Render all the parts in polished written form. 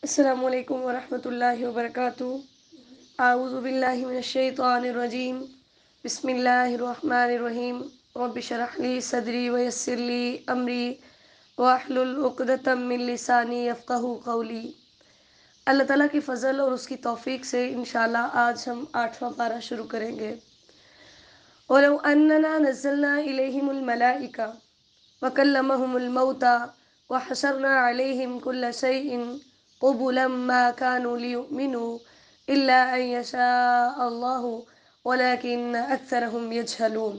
السلام علیکم ورحمۃ اللہ وبرکاتہ۔ اعوذ باللہ من الشیطان الرجیم، بسم اللہ الرحمن الرحیم۔ رب اشرح لی صدری ویسر لی امری واحلل عقدۃ من لسانی یفقہوا قولی۔ اللہ تعالیٰ کی فضل اور اس کی توفیق سے انشاءاللہ آج ہم 8واں پارہ شروع کریں گے۔ وَلَوْ أَنَّنَا نَزَّلْنَا إِلَيْهِمُ الْمَلَائِكَةَ وَكَلَّمَهُمُ الْمَوْتَى وَحَشَرْنَا عَلَيْهِمْ كُلَّ شَيْءٍ قُبُلًا مَا كَانُوا لِيُؤْمِنُوا إِلَّا أَن يَشَاءَ اللَّهُ وَلَكِنَّ أَكْثَرَهُمْ يَجْهَلُونَ۔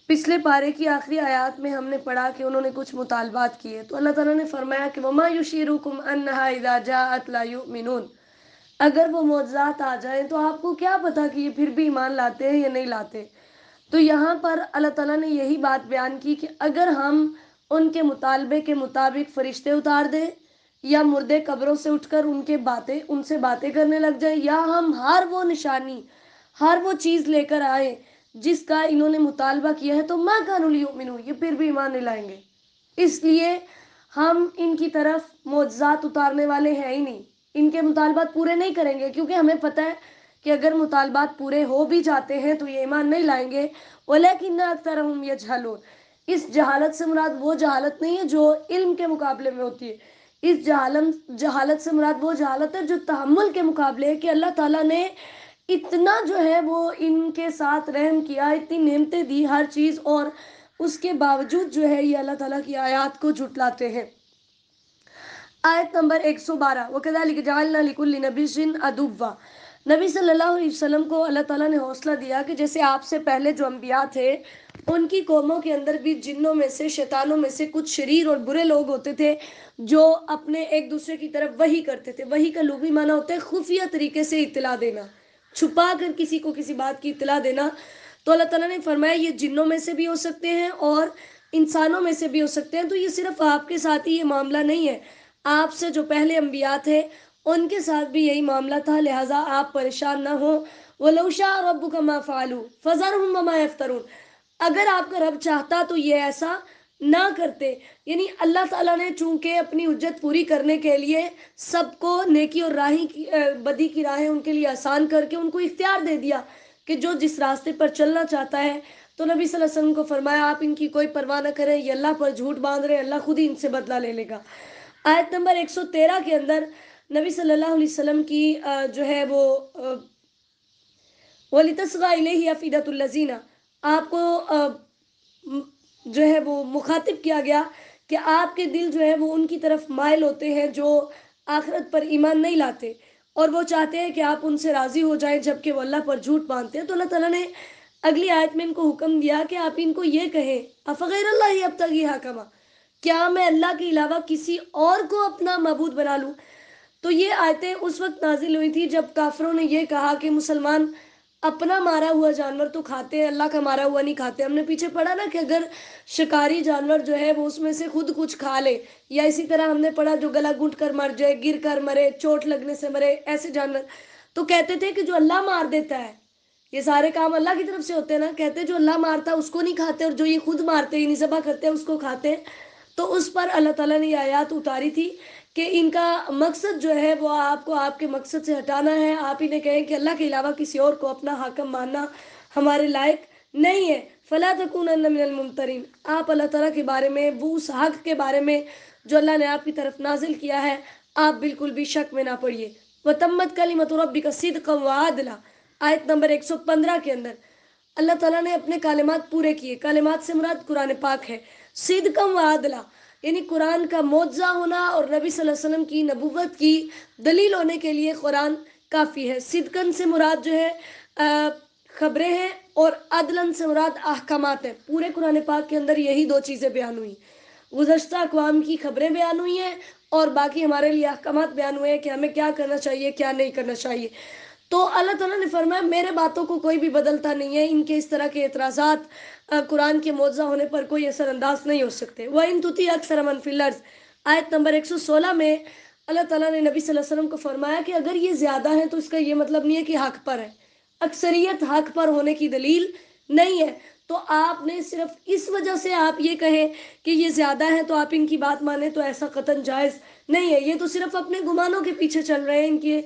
پچھلے پارے کی آخری آیات میں ہم نے پڑھا کہ انہوں نے کچھ مطالبات کیے، تو اللہ تعالیٰ نے فرمایا کہ وَمَا يُشْعِرُكُمْ أَنَّهَا إِذَا جَاءَتْ لَا يُؤْمِنُونَ۔ اگر وہ معجزات آ جائیں تو آپ کو کیا پتا کہ یہ پھر بھی ایمان لاتے ہیں یا نہیں لاتے۔ تو یہاں پر اللہ تعالیٰ نے یہی بات بیان کی کہ اگر ہم ان کے مطالبے کے مطابق فرشتے اتار دیں یا مردے قبروں سے اٹھ کر ان سے باتیں کرنے لگ جائیں، یا ہم ہر وہ نشانی ہر وہ چیز لے کر آئیں جس کا انہوں نے مطالبہ کیا ہے، تو ما کانوا لیؤمنوا، یہ پھر بھی ایمان نہیں لائیں گے۔ اس لیے ہم ان کی طرف معجزات اتارنے والے ہیں ہی نہیں، ان کے مطالبات پورے نہیں کریں گے، کیونکہ ہمیں پتہ ہے کہ اگر مطالبات پورے ہو بھی جاتے ہیں تو یہ ایمان نہیں لائیں گے۔ وَلَكِنَّ أَكْثَرَهُمْ يَجْهَلُونَ۔ اس جہالت سے مراد وہ جہالت نہیں ہے جو علم کے مقابلے میں ہوتی ہے، اس جہالت سے مراد وہ جہالت ہے جو تحمل کے مقابلے ہے، کہ اللہ تعالیٰ نے اتنا جو ہے وہ ان کے ساتھ رحم کیا، اتنی نعمتیں دی ہر چیز، اور اس کے باوجود جو ہے یہ اللہ تعالیٰ کی آیات کو جھٹلاتے ہیں۔ آیت نمبر 112، وَكَذَلِكَ جَعَلْنَا لِكُلِّ نَبِيٍّ عَدُوًّا۔ نبی صلی اللہ علیہ وسلم کو اللہ تعالیٰ نے حوصلہ دیا کہ جیسے آپ سے پہلے جو انبیاء تھے ان کی قوموں کے اندر بھی جنوں میں سے، شیطانوں میں سے کچھ شریر اور برے لوگ ہوتے تھے جو اپنے ایک دوسرے کی طرف وحی کرتے تھے۔ وحی کا لغوی معنی ہوتا ہے خفیہ طریقے سے اطلاع دینا، چھپا کر کسی کو کسی بات کی اطلاع دینا۔ تو اللہ تعالیٰ نے فرمایا یہ جنوں میں سے بھی ہو سکتے ہیں اور انسانوں میں سے بھی ہو سکتے ہیں، تو یہ صرف آپ کے ساتھ ہی یہ معاملہ نہیں ہے، آپ سے جو پہلے انبیاء تھے ان کے ساتھ بھی یہی معاملہ تھا، لہٰذا آپ پریشان نہ ہوں۔ وَلَوْ شَاءَ رَبُّكَ مَا فَعَلُوا فَذَرْهُمْ وَمَا يَفْتَرُونَ۔ اگر آپ کا رب چاہتا تو یہ ایسا نہ کرتے، یعنی اللہ تعالیٰ نے چونکہ اپنی حجت پوری کرنے کے لیے سب کو نیکی اور بدی کی راہیں ان کے لیے آسان کر کے ان کو اختیار دے دیا کہ جو جس راستے پر چلنا چاہتا ہے، تو نبی صلی اللہ علیہ وسلم کو فرمایا آپ ان کی کوئی پرواہ نہ کریں، یہ اللہ پر جھوٹ باندھ رہے، اللہ خود ہی ان سے بدلہ لے لے گا۔ آیت نمبر 113 کے اندر نبی صلی اللہ علیہ وسلم کی جو ہے وہ وَلِتَصْغَىٰ إِلَيْهِ أَفْئِدَةُ الَّذِينَ، آپ کو جو ہے وہ مخاطب کیا گیا کہ آپ کے دل جو ہے وہ ان کی طرف مائل ہوتے ہیں جو آخرت پر ایمان نہیں لاتے، اور وہ چاہتے ہیں کہ آپ ان سے راضی ہو جائیں جبکہ وہ اللہ پر جھوٹ باندھتے ہیں۔ تو اللہ تعالیٰ نے اگلی آیت میں ان کو حکم دیا کہ آپ ان کو یہ کہیں أَفَغَيْرَ اللَّهِ أَبْتَغِي حَكَمًا، کیا میں اللہ کے علاوہ کسی اور کو اپنا معبود بنا لوں۔ تو یہ آیتیں اس وقت نازل ہوئی تھی جب کافروں نے یہ کہا کہ مسلمان اپنا مارا ہوا جانور تو کھاتے ہیں، اللہ کا مارا ہوا نہیں کھاتے۔ ہم نے پیچھے پڑھا نا کہ اگر شکاری جانور جو ہے وہ اس میں سے خود کچھ کھا لے، یا اسی طرح ہم نے پڑھا جو گلا گھونٹ کر مر جائے، گر کر مرے، چوٹ لگنے سے مرے، ایسے جانور، تو کہتے تھے کہ جو اللہ مار دیتا ہے، یہ سارے کام اللہ کی طرف سے ہوتے ہیں نا، کہتے جو اللہ مارتا ہے اس کو نہیں کھاتے، اور جو یہ خود مارتے ہیں، ذبح کرتے ہیں، اس کو کھاتے ہیں۔ تو اس پر اللہ تعالیٰ نے یہ آیات اتاری تھی کہ ان کا مقصد جو ہے وہ آپ کو آپ کے مقصد سے ہٹانا ہے۔ آپ انہیں کہیں کہ اللہ کے علاوہ کسی اور کو اپنا حاکم ماننا ہمارے لائق نہیں ہے۔ فَلَا تَكُونَنَّ مِنَ الْمُمْتَرِينَ، آپ اللہ تعالیٰ کے بارے میں، وہ اس حق کے بارے میں جو اللہ نے آپ کی طرف نازل کیا ہے، آپ بالکل بھی شک میں نہ پڑیے۔ وَتَمَّتْ كَلِمَةُ رَبِّكَ صِدْقًا وَعَدْلًا، آیت نمبر 115 کے اندر اللہ تعالیٰ نے اپنے کلمات پورے کیے۔ کلمات سے مراد قرآن پاک ہے۔ صدقاً وعدلا، یعنی قرآن کا معجزہ ہونا اور نبی صلی اللہ علیہ وسلم کی نبوت کی دلیل ہونے کے لیے قرآن کافی ہے۔ صدقاً سے مراد جو ہے خبریں ہیں، اور عدلاً سے مراد احکامات ہیں۔ پورے قرآن پاک کے اندر یہی دو چیزیں بیان ہوئی، گزشتہ اقوام کی خبریں بیان ہوئی ہیں، اور باقی ہمارے لیے احکامات بیان ہوئے ہیں کہ ہمیں کیا کرنا چاہیے کیا نہیں کرنا چاہیے۔ تو اللہ تعالیٰ نے فرمایا میرے باتوں کو کوئی بھی بدلتا نہیں ہے، ان کے اس طرح کے اعتراضات قرآن کے معجزہ ہونے پر کوئی اثر انداز نہیں ہو سکتے۔ وَإِن تُطِعْ أَكْثَرَ مَن فِي الْأَرْضِ، آیت نمبر 116 میں اللہ تعالیٰ نے نبی صلی اللہ علیہ وسلم کو فرمایا کہ اگر یہ زیادہ ہیں تو اس کا یہ مطلب نہیں ہے کہ حق پر ہے، اکثریت حق پر ہونے کی دلیل نہیں ہے۔ تو آپ نے صرف اس وجہ سے آپ یہ کہیں کہ یہ زیادہ ہے تو آپ ان کی بات مانیں، تو ایسا قطعاً جائز نہیں ہے. یہ تو صرف اپنے گمانوں کے پیچھے چل رہے ہیں، ان کے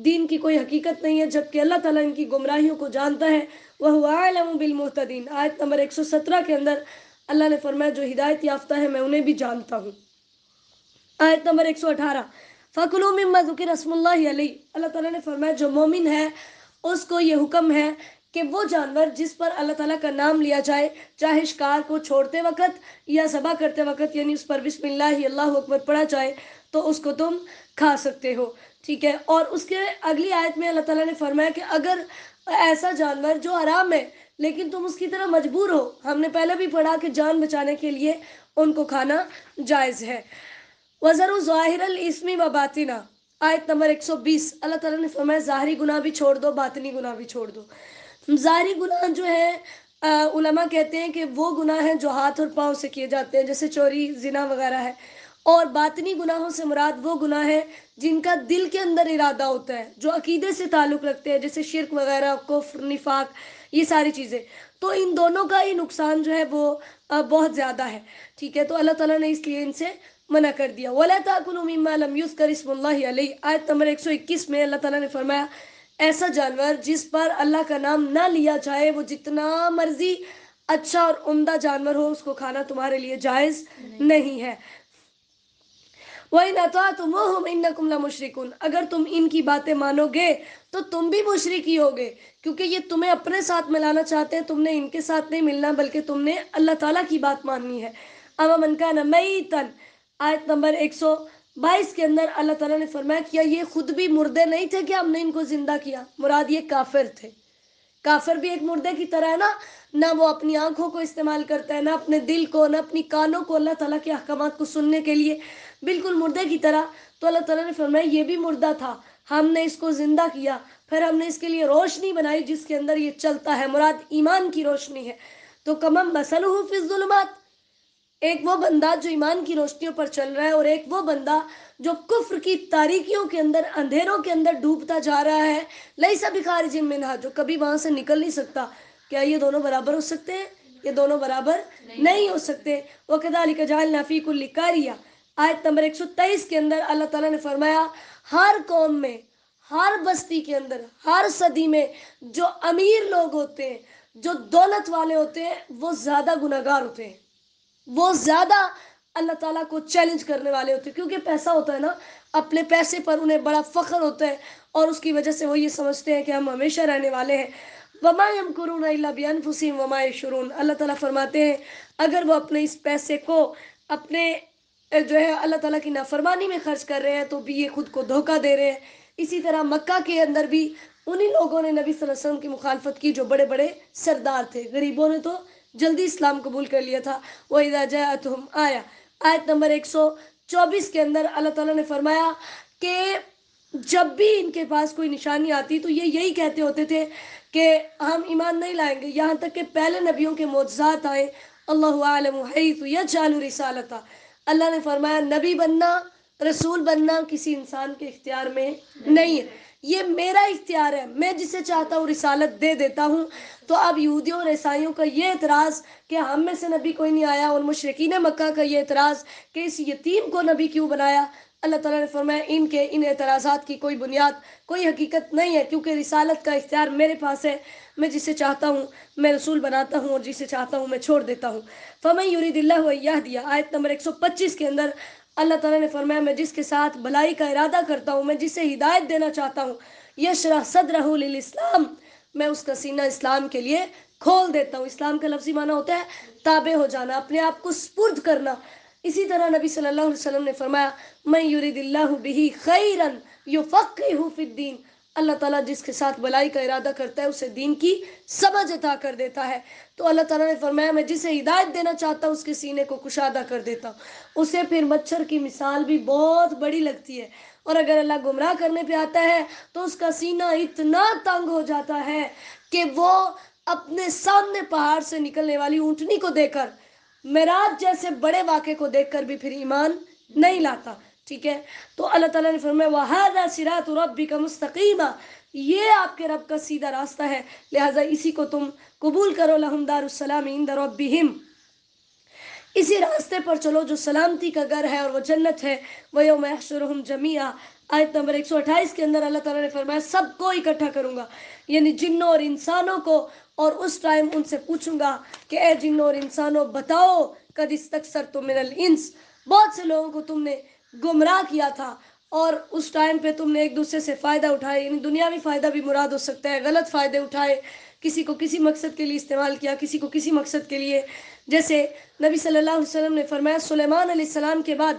دین کی کوئی حقیقت نہیں ہے، جبکہ اللہ تعالیٰ ان کی گمراہیوں کو جانتا ہے. وَهُوَ أَعْلَمُ بِالْمُهْتَدِينَ. آیت نمبر 117 کے اندر اللہ نے فرمایا جو ہدایت یافتہ ہے میں انہیں بھی جانتا ہوں. آیت نمبر 118 فَكُلُوا مِمَّا ذُكِرَ اسْمُ اللَّهِ عَلَيْهِ. اللہ تعالیٰ نے فرمایا جو مومن ہے اس کو یہ حکم ہے کہ وہ جانور جس پر اللہ تعالیٰ کا نام لیا جائے، چاہے شکار کو چھوڑتے وقت یا ذبح کرتے وقت، یعنی اس پر بسم اللہ اللہ اکبر پڑھا جائے تو اس کو تم کھا سکتے ہو. ٹھیک ہے. اور اس کے اگلی آیت میں اللہ تعالیٰ نے فرمایا کہ اگر ایسا جانور جو حرام ہے لیکن تم اس کی طرح مجبور ہو، ہم نے پہلے بھی پڑھا کہ جان بچانے کے لیے ان کو کھانا جائز ہے. وَذَرُوا ظَاهِرَ الْإِثْمِ وَبَاطِنَهُ. آیت نمبر 120 اللہ تعالیٰ نے فرمایا ظاہری گناہ بھی چھوڑ دو، باطنی گناہ بھی چھوڑ دو. ظاہری گناہ جو ہے علماء کہتے ہیں کہ وہ گناہ ہیں جو ہاتھ اور پاؤں سے کیے جاتے ہیں، جیسے چوری، زنا وغیرہ ہے. اور باطنی گناہوں سے مراد وہ گناہ ہیں جن کا دل کے اندر ارادہ ہوتا ہے، جو عقیدے سے تعلق رکھتے ہیں، جیسے شرک وغیرہ، کفر، نفاق، یہ ساری چیزیں. تو ان دونوں کا ہی نقصان جو ہے وہ بہت زیادہ ہے. ٹھیک ہے. تو اللہ تعالیٰ نے اس لیے ان سے منع کر دیا. وَلَا تَأْكُلُوا مِمَّا لَمْ يُذْكَرِ اسْمُ اللَّهِ عَلَيْهِ. آیت نمبر 121 میں اللہ تعالیٰ نے فرمایا ایسا جانور جس پر اللہ کا نام نہ لیا جائے، وہ جتنا مرضی اچھا اور عمدہ جانور ہو، اس کو کھانا تمہارے لیے جائز نہیں ہے. وَإِنْ أَطَعْتُمُوهُمْ إِنَّكُمْ لَمُشْرِكُونَ. اگر تم ان کی باتیں مانو گے تو تم بھی مشرک ہی ہوگے، کیونکہ یہ تمہیں اپنے ساتھ ملانا چاہتے ہیں. تم نے ان کے ساتھ نہیں ملنا بلکہ تم نے اللہ تعالیٰ کی بات ماننی ہے. أَوَمَنْ كَانَ مَيْتًا. آیت نمبر 122 کے اندر اللہ تعالیٰ نے فرمایا کیا یہ خود بھی مردے نہیں تھے کہ ہم نے ان کو زندہ کیا؟ مراد یہ کافر تھے. کافر بھی ایک مردے کی طرح ہے نا، نہ وہ اپنی آنکھوں کو استعمال کرتا ہے، نہ اپنے دل کو، نہ اپنی کانوں کو اللہ تعالیٰ کے احکامات کو سننے کے لیے، بالکل مردے کی طرح. تو اللہ تعالیٰ نے فرمایا یہ بھی مردہ تھا، ہم نے اس کو زندہ کیا، پھر ہم نے اس کے لیے روشنی بنائی جس کے اندر یہ چلتا ہے. مراد ایمان کی روشنی ہے. تو کمم مثلہ فی الظلمات. ایک وہ بندہ جو ایمان کی روشنیوں پر چل رہا ہے، اور ایک وہ بندہ جو کفر کی تاریکیوں کے اندر، اندھیروں کے اندر ڈوبتا جا رہا ہے. لیس بخارج منہا. جو کبھی وہاں سے نکل نہیں سکتا. کیا یہ دونوں برابر ہو سکتے ہیں؟ یہ دونوں برابر نہیں ہو سکتے. وَكَذَلِكَ جَعَلْنَا فِي كُلِّ قَرْيَةٍ. آیت نمبر 123 کے اندر اللہ تعالیٰ نے فرمایا ہر قوم میں، ہر بستی کے اندر، ہر صدی میں جو امیر لوگ ہوتے ہیں، جو دولت والے ہوتے ہیں، وہ زیادہ گناہگار ہوتے ہیں، وہ زیادہ اللہ تعالیٰ کو چیلنج کرنے والے ہوتے ہیں. کیونکہ پیسہ ہوتا ہے نا، اپنے پیسے پر انہیں بڑا فخر ہوتا ہے، اور اس کی وجہ سے وہ یہ سمجھتے ہیں کہ ہم ہمیشہ رہنے والے ہیں. وَمَا يَمْكُرُونَ إِلَّا بِأَنفُسِهِمْ وَمَا يَشْعُرُونَ. اللہ تعالیٰ فرماتے ہیں اگر وہ اپنے اس پیسے کو اپنے جو ہے اللہ تعالیٰ کی نافرمانی میں خرچ کر رہے ہیں تو بھی یہ خود کو دھوکہ دے رہے ہیں. اسی طرح مکہ کے اندر بھی انہی لوگوں نے نبی صلی اللہ علیہ وسلم کی مخالفت کی جو بڑے بڑے سردار تھے. غریبوں نے تو جلدی اسلام قبول کر لیا تھا. وَإِذَا جَاءَتْهُمْ آیَةٌ. آیت نمبر 124 کے اندر اللہ تعالیٰ نے فرمایا کہ جب بھی ان کے پاس کوئی نشانی آتی تو یہ یہی کہتے ہوتے تھے کہ ہم ایمان نہیں لائیں گے، یہاں تک کہ پہلے نبیوں کے معجزات آئے. اللہ اعلم حیث یجعل رسالتہ. اللہ نے فرمایا نبی بننا، رسول بننا کسی انسان کے اختیار میں نہیں ہے، یہ میرا اختیار ہے، میں جسے چاہتا ہوں رسالت دے دیتا ہوں. تو اب یہودیوں اور عیسائیوں کا یہ اعتراض کہ ہم میں سے نبی کوئی نہیں آیا، اور مشرکین مکہ کا یہ اعتراض کہ اس یتیم کو نبی کیوں بنایا، اللہ تعالیٰ نے فرمایا ان اعتراضات کی کوئی بنیاد، کوئی حقیقت نہیں ہے، کیونکہ رسالت کا اختیار میرے پاس ہے. میں جسے چاہتا ہوں میں رسول بناتا ہوں، اور جسے چاہتا ہوں میں چھوڑ دیتا ہوں. فَمَن يُرِدِ اللَّهُ أَن يَهْدِيَهُ. آیت نمبر 125 کے اندر اللہ تعالیٰ نے فرمایا میں جس کے ساتھ بھلائی کا ارادہ کرتا ہوں، میں جسے ہدایت دینا چاہتا ہوں، یشرح صدرہ للاسلام، میں اس کا سینہ اسلام کے لیے کھول دیتا ہوں. اسلام کا لفظی معنی ہوتا ہے تابع ہو جانا، اپنے آپ کو سپرد کرنا. اسی طرح نبی صلی اللہ علیہ وسلم نے فرمایا من یرید اللہ بہ خیرا یفقہہ فی الدین. اللہ تعالیٰ جس کے ساتھ بھلائی کا ارادہ کرتا ہے اسے دین کی سمجھ عطا کر دیتا ہے. تو اللہ تعالیٰ نے فرمایا میں جسے ہدایت دینا چاہتا ہوں اس کے سینے کو کشادہ کر دیتا ہوں. اسے پھر مچھر کی مثال بھی بہت بڑی لگتی ہے، اور اگر اللہ گمراہ کرنے پہ آتا ہے تو اس کا سینہ اتنا تنگ ہو جاتا ہے کہ وہ اپنے سامنے پہاڑ سے نکلنے والی اونٹنی کو دیکھ کر، معراج جیسے بڑے واقعے کو دیکھ کر بھی پھر ایمان نہیں لاتا. ٹھیک ہے، تو اللہ تعالیٰ نے فرمایا وَهَذَا صِرَاطُ رَبِّكَ مُسْتَقِيمًا، یہ آپ کے رب کا سیدھا راستہ ہے، لہٰذا اسی کو تم قبول کرو، لَهُمْ دَارُ السَّلَامِ عِنْدَ رَبِّهِمْ، اسی راستے پر چلو جو سلامتی کا گھر ہے اور وہ جنت ہے۔ وَيَوْمَ يَحْشُرُهُمْ جَمِيعًا، آیت نمبر 128 کے اندر اللہ تعالیٰ نے فرمایا سب کو اکٹھا کروں گا، یعنی جنوں اور انسانوں کو، اور اس ٹائم ان سے پوچھوں گا کہ اے جنوں اور انسانوں بتاؤ، قد استکثرتم من الانس، بہت سے لوگوں کو تم نے گمراہ کیا تھا، اور اس ٹائم پہ تم نے ایک دوسرے سے فائدہ اٹھائے، یعنی دنیاوی فائدہ بھی مراد ہو سکتا ہے، غلط فائدے اٹھائے، کسی کو کسی مقصد کے لیے استعمال کیا، کسی کو کسی مقصد کے لیے، جیسے نبی صلی اللہ علیہ وسلم نے فرمایا سلیمان علیہ السلام کے بعد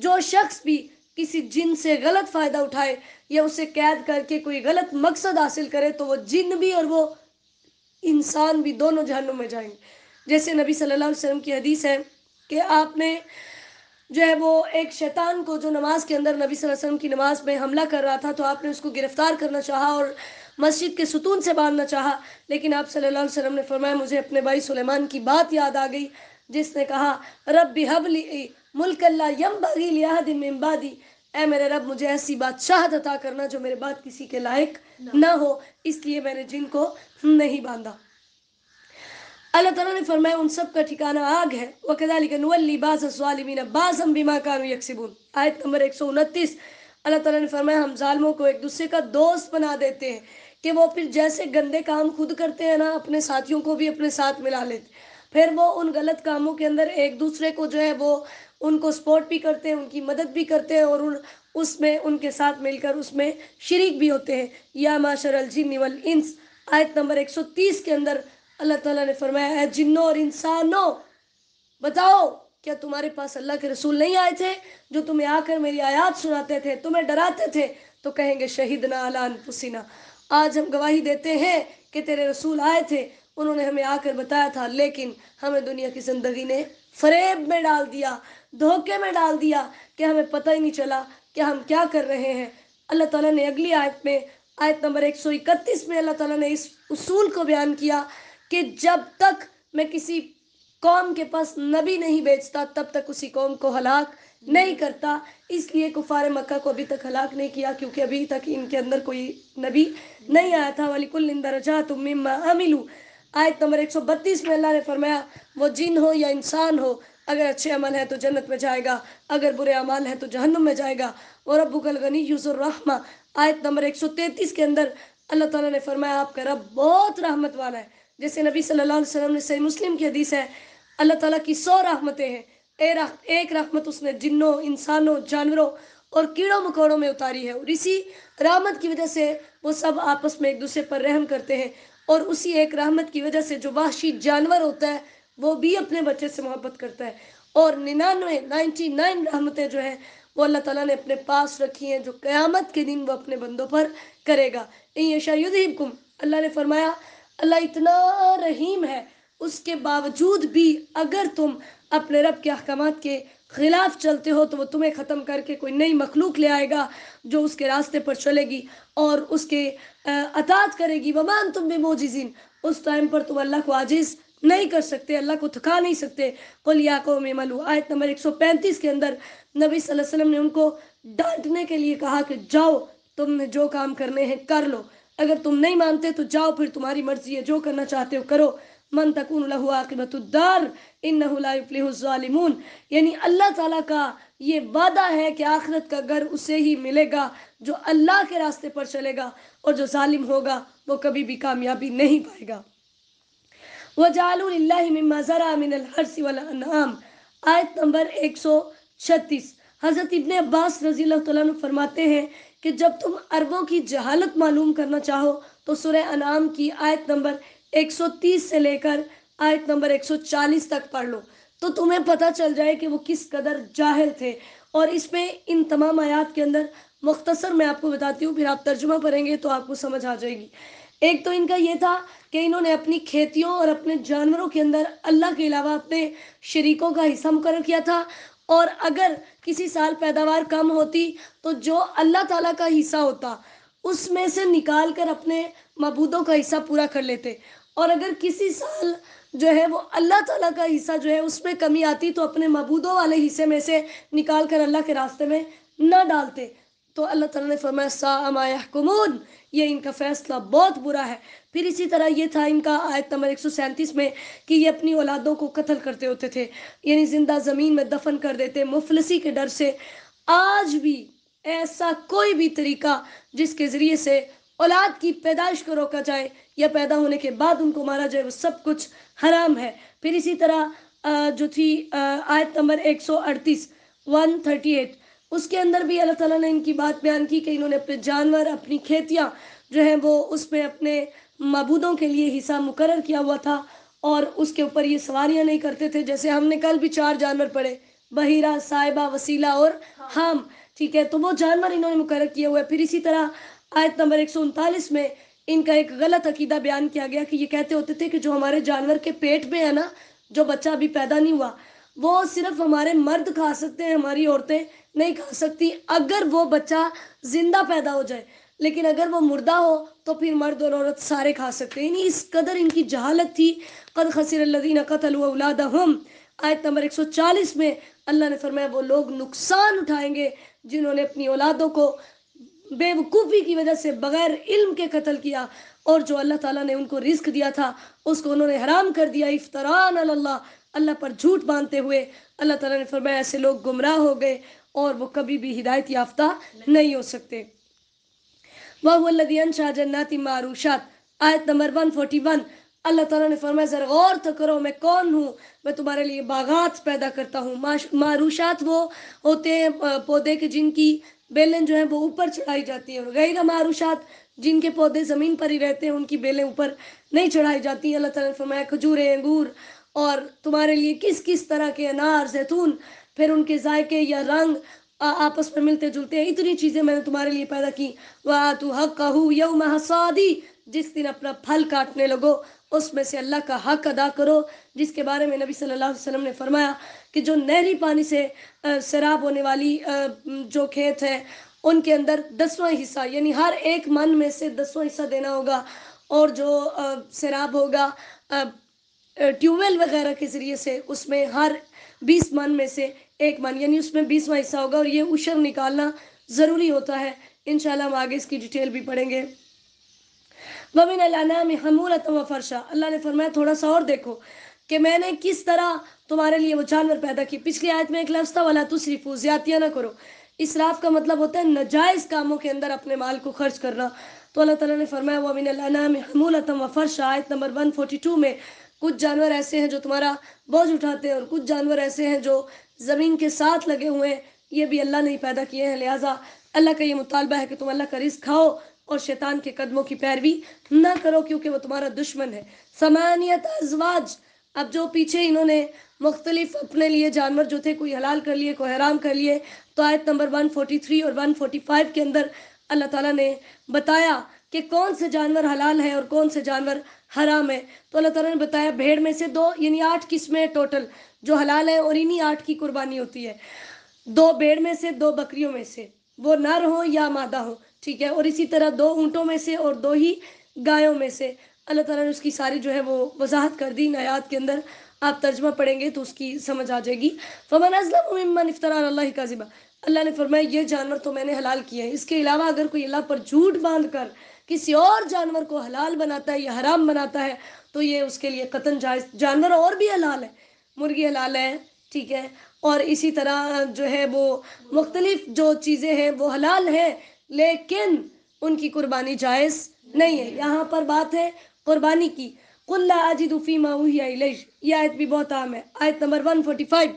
جو شخص بھی کسی جن سے غلط فائدہ اٹھائے یا اسے قید کر کے کوئی غلط مقصد حاصل کرے تو وہ جن بھی اور وہ انسان بھی دونوں جہنم میں جائیں گے۔ جیسے نبی صلی اللہ علیہ وسلم کی حدیث ہے کہ آپ نے جو ہے وہ ایک شیطان کو جو نماز کے اندر نبی صلی اللہ علیہ وسلم کی نماز میں حملہ کر رہا تھا، تو آپ نے اس کو گرفتار کرنا چاہا اور مسجد کے ستون سے باندھنا چاہا، لیکن آپ صلی اللہ علیہ وسلم نے فرمایا مجھے اپنے بھائی سلیمان کی بات یاد آ گئی، جس نے کہا رب ہب لی ملک لا ینبغی لأحد من بعدی، اے میرے رب مجھے ایسی بادشاہت عطا کرنا جو میرے بعد کسی کے لائق نہ ہو، اس لیے میں نے جن کو نہیں باندھا۔ اللہ تعالیٰ نے فرمایا ان سب کا ٹھکانہ آگ ہے، وَكَذَلِكَ نُوَلِّي بَعْضَ الظَّالِمِينَ بَعْضًا بِمَا كَانُوا يَكْسِبُونَ، آیت نمبر 129، اللہ تعالیٰ نے فرمایا ہم ظالموں کو ایک دوسرے کا دوست بنا دیتے ہیں کہ وہ پھر جیسے گندے کام خود کرتے ہیں نا، اپنے ساتھیوں کو بھی اپنے ساتھ ملا لیتے، پھر وہ ان غلط کاموں کے اندر ایک دوسرے کو جو ہے وہ ان کو سپورٹ بھی کرتے ہیں، ان کی مدد بھی کرتے ہیں، اور اس میں ان کے ساتھ مل کر اس میں شریک بھی ہوتے ہیں۔ یا معشر الجن والانس، آیت نمبر 130 کے اندر اللہ تعالیٰ نے فرمایا اے جنوں اور انسانوں بتاؤ کیا تمہارے پاس اللہ کے رسول نہیں آئے تھے جو تمہیں آ کر میری آیات سناتے تھے، تمہیں ڈراتے تھے؟ تو کہیں گے شہیدنا علی انفسنا، آج ہم گواہی دیتے ہیں کہ تیرے رسول آئے تھے، انہوں نے ہمیں آ کر بتایا تھا، لیکن ہمیں دنیا کی زندگی نے فریب میں ڈال دیا، دھوکے میں ڈال دیا کہ ہمیں پتہ ہی نہیں چلا کہ ہم کیا کر رہے ہیں۔ اللہ تعالیٰ نے اگلی آیت میں، آیت نمبر 131 میں اللہ تعالیٰ نے اس اصول کو بیان کیا کہ جب تک میں کسی قوم کے پاس نبی نہیں بھیجتا تب تک اسی قوم کو ہلاک نہیں کرتا، اس لیے کفار مکہ کو ابھی تک ہلاک نہیں کیا کیونکہ ابھی تک ان کے اندر کوئی نبی نہیں آیا تھا۔ وَلِكُلٍّ دَرَجَاتٌ مِّمَّا عَمِلُوا، آیت نمبر 132 میں اللہ نے فرمایا وہ جن ہو یا انسان ہو، اگر اچھے عمل ہے تو جنت میں جائے گا، اگر برے اعمال ہے تو جہنم میں جائے گا۔ وَرَبُّكَ الْغَنِيُّ ذُو الرَّحْمَةِ، آیت نمبر 133 کے اندر اللہ تعالیٰ نے فرمایا آپ کا رب بہت رحمت والا ہے۔ جیسے نبی صلی اللہ علیہ وسلم نے صحیح مسلم کی حدیث ہے اللہ تعالیٰ کی 100 رحمتیں ہیں، ایک رحمت اس نے جنوں، انسانوں، جانوروں اور کیڑوں مکوڑوں میں اتاری ہے، اور اسی رحمت کی وجہ سے وہ سب آپس میں ایک دوسرے پر رحم کرتے ہیں، اور اسی ایک رحمت کی وجہ سے جو وحشی جانور ہوتا ہے وہ بھی اپنے بچے سے محبت کرتا ہے، اور 99 رحمتیں جو ہیں وہ اللہ تعالیٰ نے اپنے پاس رکھی ہیں جو قیامت کے دن وہ اپنے بندوں پر کرے گا۔ ان یشاء یذہبکم، اللہ نے فرمایا اللہ اتنا رحیم ہے، اس کے باوجود بھی اگر تم اپنے رب کے احکامات کے خلاف چلتے ہو تو وہ تمہیں ختم کر کے کوئی نئی مخلوق لے آئے گا جو اس کے راستے پر چلے گی اور اس کے اطاعت کرے گی۔ وما انتم بمعجزین، اس ٹائم پر تم اللہ کو عاجز نہیں کر سکتے، اللہ کو تھکا نہیں سکتے۔ قل یا قوم اعملوا، آیت نمبر 135 کے اندر نبی صلی اللہ علیہ وسلم نے ان کو ڈانٹنے کے لیے کہا کہ جاؤ تم نے جو کام کرنے ہیں کر لو، اگر تم نہیں مانتے تو جاؤ پھر تمہاری مرضی ہے، جو کرنا چاہتے ہو کرو۔ من تکون لہ عاقبۃ الدار انہ لا یفلح الظالمون، یعنی اللہ تعالیٰ کا یہ وعدہ ہے کہ آخرت کا گھر اسے ہی ملے گا جو اللہ کے راستے پر چلے گا، اور جو ظالم ہوگا وہ کبھی بھی کامیابی نہیں پائے گا۔ وَجَعَلُوا لِلَّهِ مِمَّا زَرَعَ مِنَ الْحَرْثِ وَالْأَنْعَامِ، آیت نمبر 136، حضرت ابن عباس رضی اللہ تعالیٰ عنہ فرماتے ہیں کہ جب تم عربوں کی جہالت معلوم کرنا چاہو تو سورہ انعام کی آیت نمبر 130 سے لے کر آیت نمبر 140 تک پڑھ لو تو تمہیں پتہ چل جائے کہ وہ کس قدر جاہل تھے، اور اس میں ان تمام آیات کے اندر مختصر میں آپ کو بتاتی ہوں، پھر آپ ترجمہ پڑھیں گے تو آپ کو سمجھ آ جائے گی۔ ایک تو ان کا یہ تھا کہ انہوں نے اپنی کھیتیوں اور اپنے جانوروں کے اندر اللہ کے علاوہ اپنے شریکوں کا حصہ مقرر کیا تھا، اور اگر کسی سال پیداوار کم ہوتی تو جو اللہ تعالیٰ کا حصہ ہوتا اس میں سے نکال کر اپنے معبودوں کا حصہ پورا کر لیتے، اور اگر کسی سال جو ہے وہ اللہ تعالیٰ کا حصہ جو ہے اس میں کمی آتی تو اپنے معبودوں والے حصے میں سے نکال کر اللہ کے راستے میں نہ ڈالتے، تو اللہ تعالیٰ نے فرمایا ساء ما یحکمون، یہ ان کا فیصلہ بہت برا ہے۔ پھر اسی طرح یہ تھا ان کا آیت نمبر 137 میں کہ یہ اپنی اولادوں کو قتل کرتے ہوتے تھے، یعنی زندہ زمین میں دفن کر دیتے مفلسی کے ڈر سے۔ آج بھی ایسا کوئی بھی طریقہ جس کے ذریعے سے اولاد کی پیدائش کو روکا جائے یا پیدا ہونے کے بعد ان کو مارا جائے، وہ سب کچھ حرام ہے۔ پھر اسی طرح جو تھی آیت نمبر 138 138، اس کے اندر بھی اللہ تعالیٰ نے ان کی بات بیان کی کہ انہوں نے اپنے جانور، اپنی کھیتیاں جو ہیں وہ اس میں اپنے معبودوں کے لیے حصہ مقرر کیا ہوا تھا، اور اس کے اوپر یہ سواریاں نہیں کرتے تھے۔ جیسے ہم نے کل بھی 4 جانور پڑھے، بحیرہ، صاحبہ، وسیلہ اور حام، ٹھیک ہے، تو وہ جانور انہوں نے مقرر کیے ہوئے۔ پھر اسی طرح آیت نمبر 139 میں ان کا ایک غلط عقیدہ بیان کیا گیا کہ یہ کہتے ہوتے تھے کہ جو ہمارے جانور کے پیٹ میں ہے نا، جو بچہ ابھی پیدا نہیں ہوا، وہ صرف ہمارے مرد کھا سکتے ہیں، ہماری عورتیں نہیں کھا سکتی اگر وہ بچہ زندہ پیدا ہو جائے، لیکن اگر وہ مردہ ہو تو پھر مرد اور عورت سارے کھا سکتے ہیں۔ یعنی اس قدر ان کی جہالت تھی۔ قد خسر الذین قتلوا اولادہم، آیت نمبر 140 میں اللہ نے فرمایا وہ لوگ نقصان اٹھائیں گے جنہوں نے اپنی اولادوں کو بے وقوفی کی وجہ سے بغیر علم کے قتل کیا، اور جو اللہ تعالیٰ نے ان کو رزق دیا تھا اس کو انہوں نے حرام کر دیا، افتراء علی اللہ، اللہ پر جھوٹ باندھتے ہوئے۔ اللہ تعالیٰ نے فرمایا ایسے لوگ گمراہ ہو گئے اور وہ کبھی بھی ہدایت یافتہ نہیں ہو سکتے۔ وَهُوَ الَّذِي أَنشَأَ جَنَّاتٍ مَّعْرُوشَاتٍ، آیت نمبر 141، اللہ تعالیٰ نے فرمایا ذرا غور تو کرو میں کون ہوں، میں تمہارے لیے باغات پیدا کرتا ہوں۔ معروشات وہ ہوتے ہیں پودے کے جن کی بیلیں جو ہیں وہ اوپر چڑھائی جاتی ہیں، اور غیر معروشات جن کے پودے زمین پر ہی رہتے ہیں، ان کی بیلیں اوپر نہیں چڑھائی جاتی ہیں۔ اللہ تعالیٰ نے فرمایا کھجوریں، انگور، اور تمہارے لیے کس کس طرح کے انار، زیتون، پھر ان کے ذائقے یا رنگ آپس میں ملتے جلتے ہیں، اتنی چیزیں میں نے تمہارے لیے پیدا کی۔ وَآتُوا حَقَّهُ يَوْمَ حَصَادِهِ، جس دن اپنا پھل کاٹنے لگو اس میں سے اللہ کا حق ادا کرو، جس کے بارے میں نبی صلی اللہ علیہ وسلم نے فرمایا کہ جو نہری پانی سے سیراب ہونے والی جو کھیت ہے ان کے اندر 10واں حصہ، یعنی ہر ایک من میں سے 10واں حصہ دینا ہوگا، اور جو سیراب ہوگا ٹیوب ویل وغیرہ کے ذریعے سے اس میں ہر 20 من میں سے 1 من، یعنی اس میں 20واں حصہ ہوگا، اور یہ عشر نکالنا ضروری ہوتا ہے۔ انشاءاللہ ہم آگے اس کی ڈیٹیل بھی پڑھیں گے۔ وَمِنَ الْأَنْعَامِ حَمُولَةً وَفَرْشًا، اللہ نے فرمایا تھوڑا سا اور دیکھو کہ میں نے کس طرح تمہارے لیے وہ جانور پیدا کی۔ پچھلی آیت میں ایک لفظ تھا وَلَا تُسْرِفُوا، زیادتیاں نہ کرو۔ اسراف کا مطلب ہوتا ہے ناجائز کاموں کے اندر اپنے مال کو خرچ کرنا۔ تو اللہ تعالیٰ نے فرمایا وَمِنَ الْأَنْعَامِ حَمُولَةً وَفَرْشًا، آیت نمبر 142 میں کچھ جانور ایسے ہیں جو تمہارا بوجھ اٹھاتے ہیں، اور کچھ جانور ایسے ہیں جو زمین کے ساتھ لگے ہوئے ہیں، یہ بھی اللہ نے ہی پیدا کیے ہیں۔ لہٰذا اللہ کا یہ مطالبہ ہے کہ تم اللہ کا رزق کھاؤ اور شیطان کے قدموں کی پیروی نہ کرو، کیونکہ وہ تمہارا دشمن ہے۔ ثمانیت ازواج، اب جو پیچھے انہوں نے مختلف اپنے لیے جانور جو تھے کوئی حلال کر لیے کوئی حرام کر لیے، تو آیت نمبر 143 اور 145 کے اندر اللہ تعالیٰ نے بتایا کہ کون سے جانور حلال ہیں اور کون سے جانور حرام ہیں۔ تو اللہ تعالیٰ نے بتایا بھیڑ میں سے 2، یعنی 8 قسمیں ٹوٹل جو حلال ہیں، اور انہی 8 کی قربانی ہوتی ہے۔ 2 بھیڑ میں سے، 2 بکریوں میں سے، وہ نر ہوں یا مادہ ہوں، ٹھیک ہے، اور اسی طرح 2 اونٹوں میں سے اور 2 ہی گایوں میں سے۔ اللہ تعالیٰ نے اس کی ساری جو ہے وہ وضاحت کر دی ان آیات کے اندر، آپ ترجمہ پڑھیں گے تو اس کی سمجھ آ جائے گی۔ فَمَنْ أَظْلَمُ مِمَّنِ افْتَرَىٰ عَلَى اللَّهِ كَذِبًا، اللہ نے فرمایا یہ جانور تو میں نے حلال کیے ہیں، اس کے علاوہ اگر کوئی اللہ پر جھوٹ باندھ کر کسی اور جانور کو حلال بناتا ہے یا حرام بناتا ہے تو یہ اس کے لیے قطعاً جائز۔ جانور اور بھی حلال ہے، مرغی حلال ہے، ٹھیک ہے، اور اسی طرح جو ہے وہ مختلف جو چیزیں ہیں وہ حلال ہیں، لیکن ان کی قربانی جائز نہیں ہے۔ یہاں پر بات ہے قربانی کی۔ قُلْ لَا أَجِدُ فِي مَا أُوحِيَ إِلَيَّ، یہ آیت بھی بہت عام ہے، آیت نمبر 145۔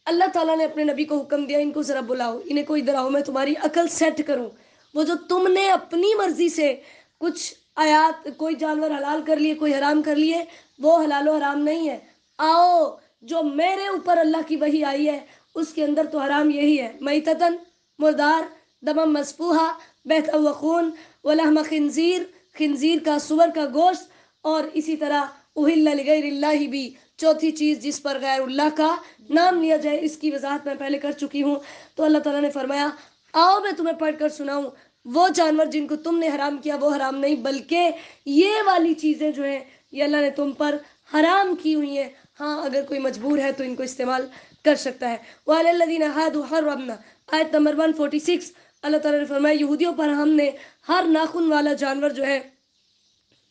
اللہ تعالیٰ نے اپنے نبی کو حکم دیا ان کو ذرا بلاؤ، انہیں کوئی دراؤ، میں تمہاری عقل سیٹ کروں۔ وہ جو تم نے اپنی مرضی سے کچھ آیات، کوئی جانور حلال کر لیے کوئی حرام کر لیے، وہ حلال و حرام نہیں ہے۔ آؤ جو میرے اوپر اللہ کی وحی آئی ہے اس کے اندر تو حرام یہی ہے، میتتن، مردار، دمم مسفوحہ، بہتا ہوا خون، ولحم خنزیر، خنزیر کا، سور کا گوشت، اور اسی طرح اہل لغیر اللہ بھی، چوتھی چیز جس پر غیر اللہ کا نام لیا جائے، اس کی وضاحت میں پہلے کر چکی ہوں۔ تو اللہ تعالیٰ نے فرمایا آؤ میں تمہیں پڑھ کر سناؤں، وہ جانور جن کو تم نے حرام کیا وہ حرام نہیں، بلکہ یہ والی چیزیں جو ہیں یہ اللہ نے تم پر حرام کی ہوئی ہیں۔ ہاں اگر کوئی مجبور ہے تو ان کو استعمال کر سکتا ہے. وعلی الذین ہادوا حرمنا، آیت نمبر 146. اللہ تعالیٰ نے فرمایا یہودیوں پر ہم نے ہر ناخن والا جانور جو ہے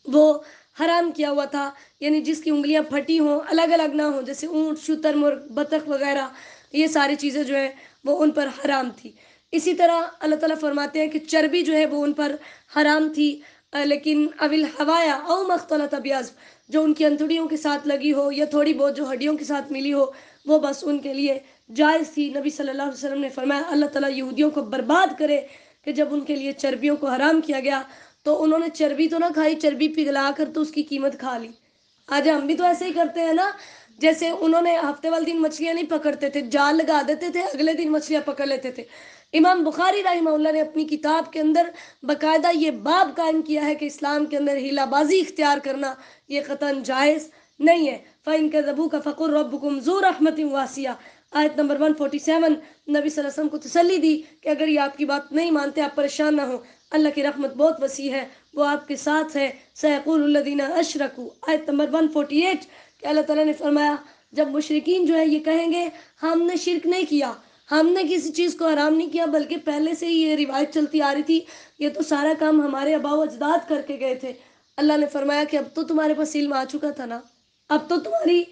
وہ حرام کیا ہوا تھا، یعنی جس کی انگلیاں پھٹی ہوں، الگ الگ نہ ہوں، جیسے اونٹ، شتر مرغ، بطخ وغیرہ، یہ ساری چیزیں جو ہیں وہ ان پر حرام تھی. اسی طرح اللہ تعالیٰ فرماتے ہیں کہ چربی جو ہے وہ ان پر حرام تھی، لیکن اول ہوایا او مختلط بیاض، جو ان کی انتڑیوں کے ساتھ لگی ہو یا تھوڑی بہت جو ہڈیوں کے ساتھ ملی ہو، وہ بس ان کے لیے جائز تھی. نبی صلی اللہ علیہ وسلم نے فرمایا اللہ تعالیٰ یہودیوں کو برباد کرے کہ جب ان کے لیے چربیوں کو حرام کیا گیا تو انہوں نے چربی تو نہ کھائی، چربی پگھلا کر تو اس کی قیمت کھا لی. آج ہم بھی تو ایسے ہی کرتے ہیں نا، جیسے انہوں نے ہفتے والے دن مچھلیاں نہیں پکڑتے تھے، جال لگا دیتے تھے، اگلے دن مچھلیاں پکڑ لیتے تھے. امام بخاری رحمہ اللہ نے اپنی کتاب کے اندر باقاعدہ یہ باب قائم کیا ہے کہ اسلام کے اندر ہیلا بازی اختیار کرنا یہ قطعاً جائز نہیں ہے. فَإِن كَذَبُوكَ فَقُلْ رَبُّكُمْ ذُو رَحْمَةٍ وَاسِعَةٍ، آیت نمبر 147. نبی صلی اللہ علیہ وسلم کو تسلی دی کہ اگر یہ آپ کی بات نہیں مانتے آپ پریشان نہ ہوں، اللہ کی رحمت بہت وسیع ہے، وہ آپ کے ساتھ ہے. سَيَقُولُ الَّذِينَ أَشْرَكُوا، آیت نمبر 148 کہ اللہ تعالیٰ نے فرمایا جب مشرکین جو ہے یہ کہیں گے ہم نے شرک نہیں کیا، ہم نے کسی چیز کو حرام نہیں کیا، بلکہ پہلے سے ہی یہ روایت چلتی آ رہی تھی، یہ تو سارا کام ہمارے آباء و اجداد کر کے گئے تھے. اللہ نے فرمایا کہ اب تو تمہارے پاس علم آ چکا تھا نا، اب تو تمہاری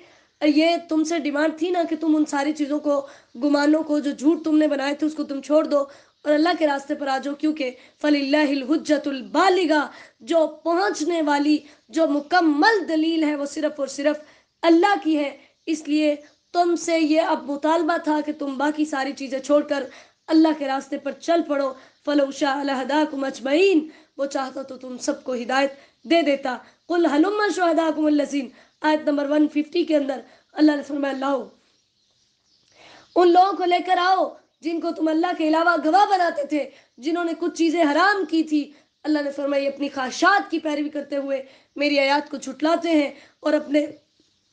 یہ تم سے ڈیمانڈ تھی نا کہ تم ان ساری چیزوں کو، گمانوں کو، جو جھوٹ تم نے بنائے تھے اس کو تم چھوڑ دو اور اللہ کے راستے پر آ جاؤ، کیونکہ فَلِلَّهِ الْحُجَّةُ الْبَالِغَةُ، جو پہنچنے والی، جو مکمل دلیل ہے وہ صرف اور صرف اللہ کی ہے. اس لیے تم سے یہ اب مطالبہ تھا کہ تم باقی ساری چیزیں چھوڑ کر اللہ کے راستے پر چل پڑو. فَلَوْ شَاءَ لَهَدَاكُمْ أَجْمَعِينَ، وہ چاہتا تو تم سب کو ہدایت دے دیتا. قُلْ هَلُمَّ شُهَدَاكُمُ الَّذِينَ، آیت نمبر 150 کے اندر اللہ نے فرمایا لاؤ ان لوگوں کو لے کر آؤ جن کو تم اللہ کے علاوہ گواہ بناتے تھے، جنہوں نے کچھ چیزیں حرام کی تھی. اللہ نے فرمایا اپنی خواہشات کی پیروی کرتے ہوئے میری آیات کو جھٹلاتے ہیں اور اپنے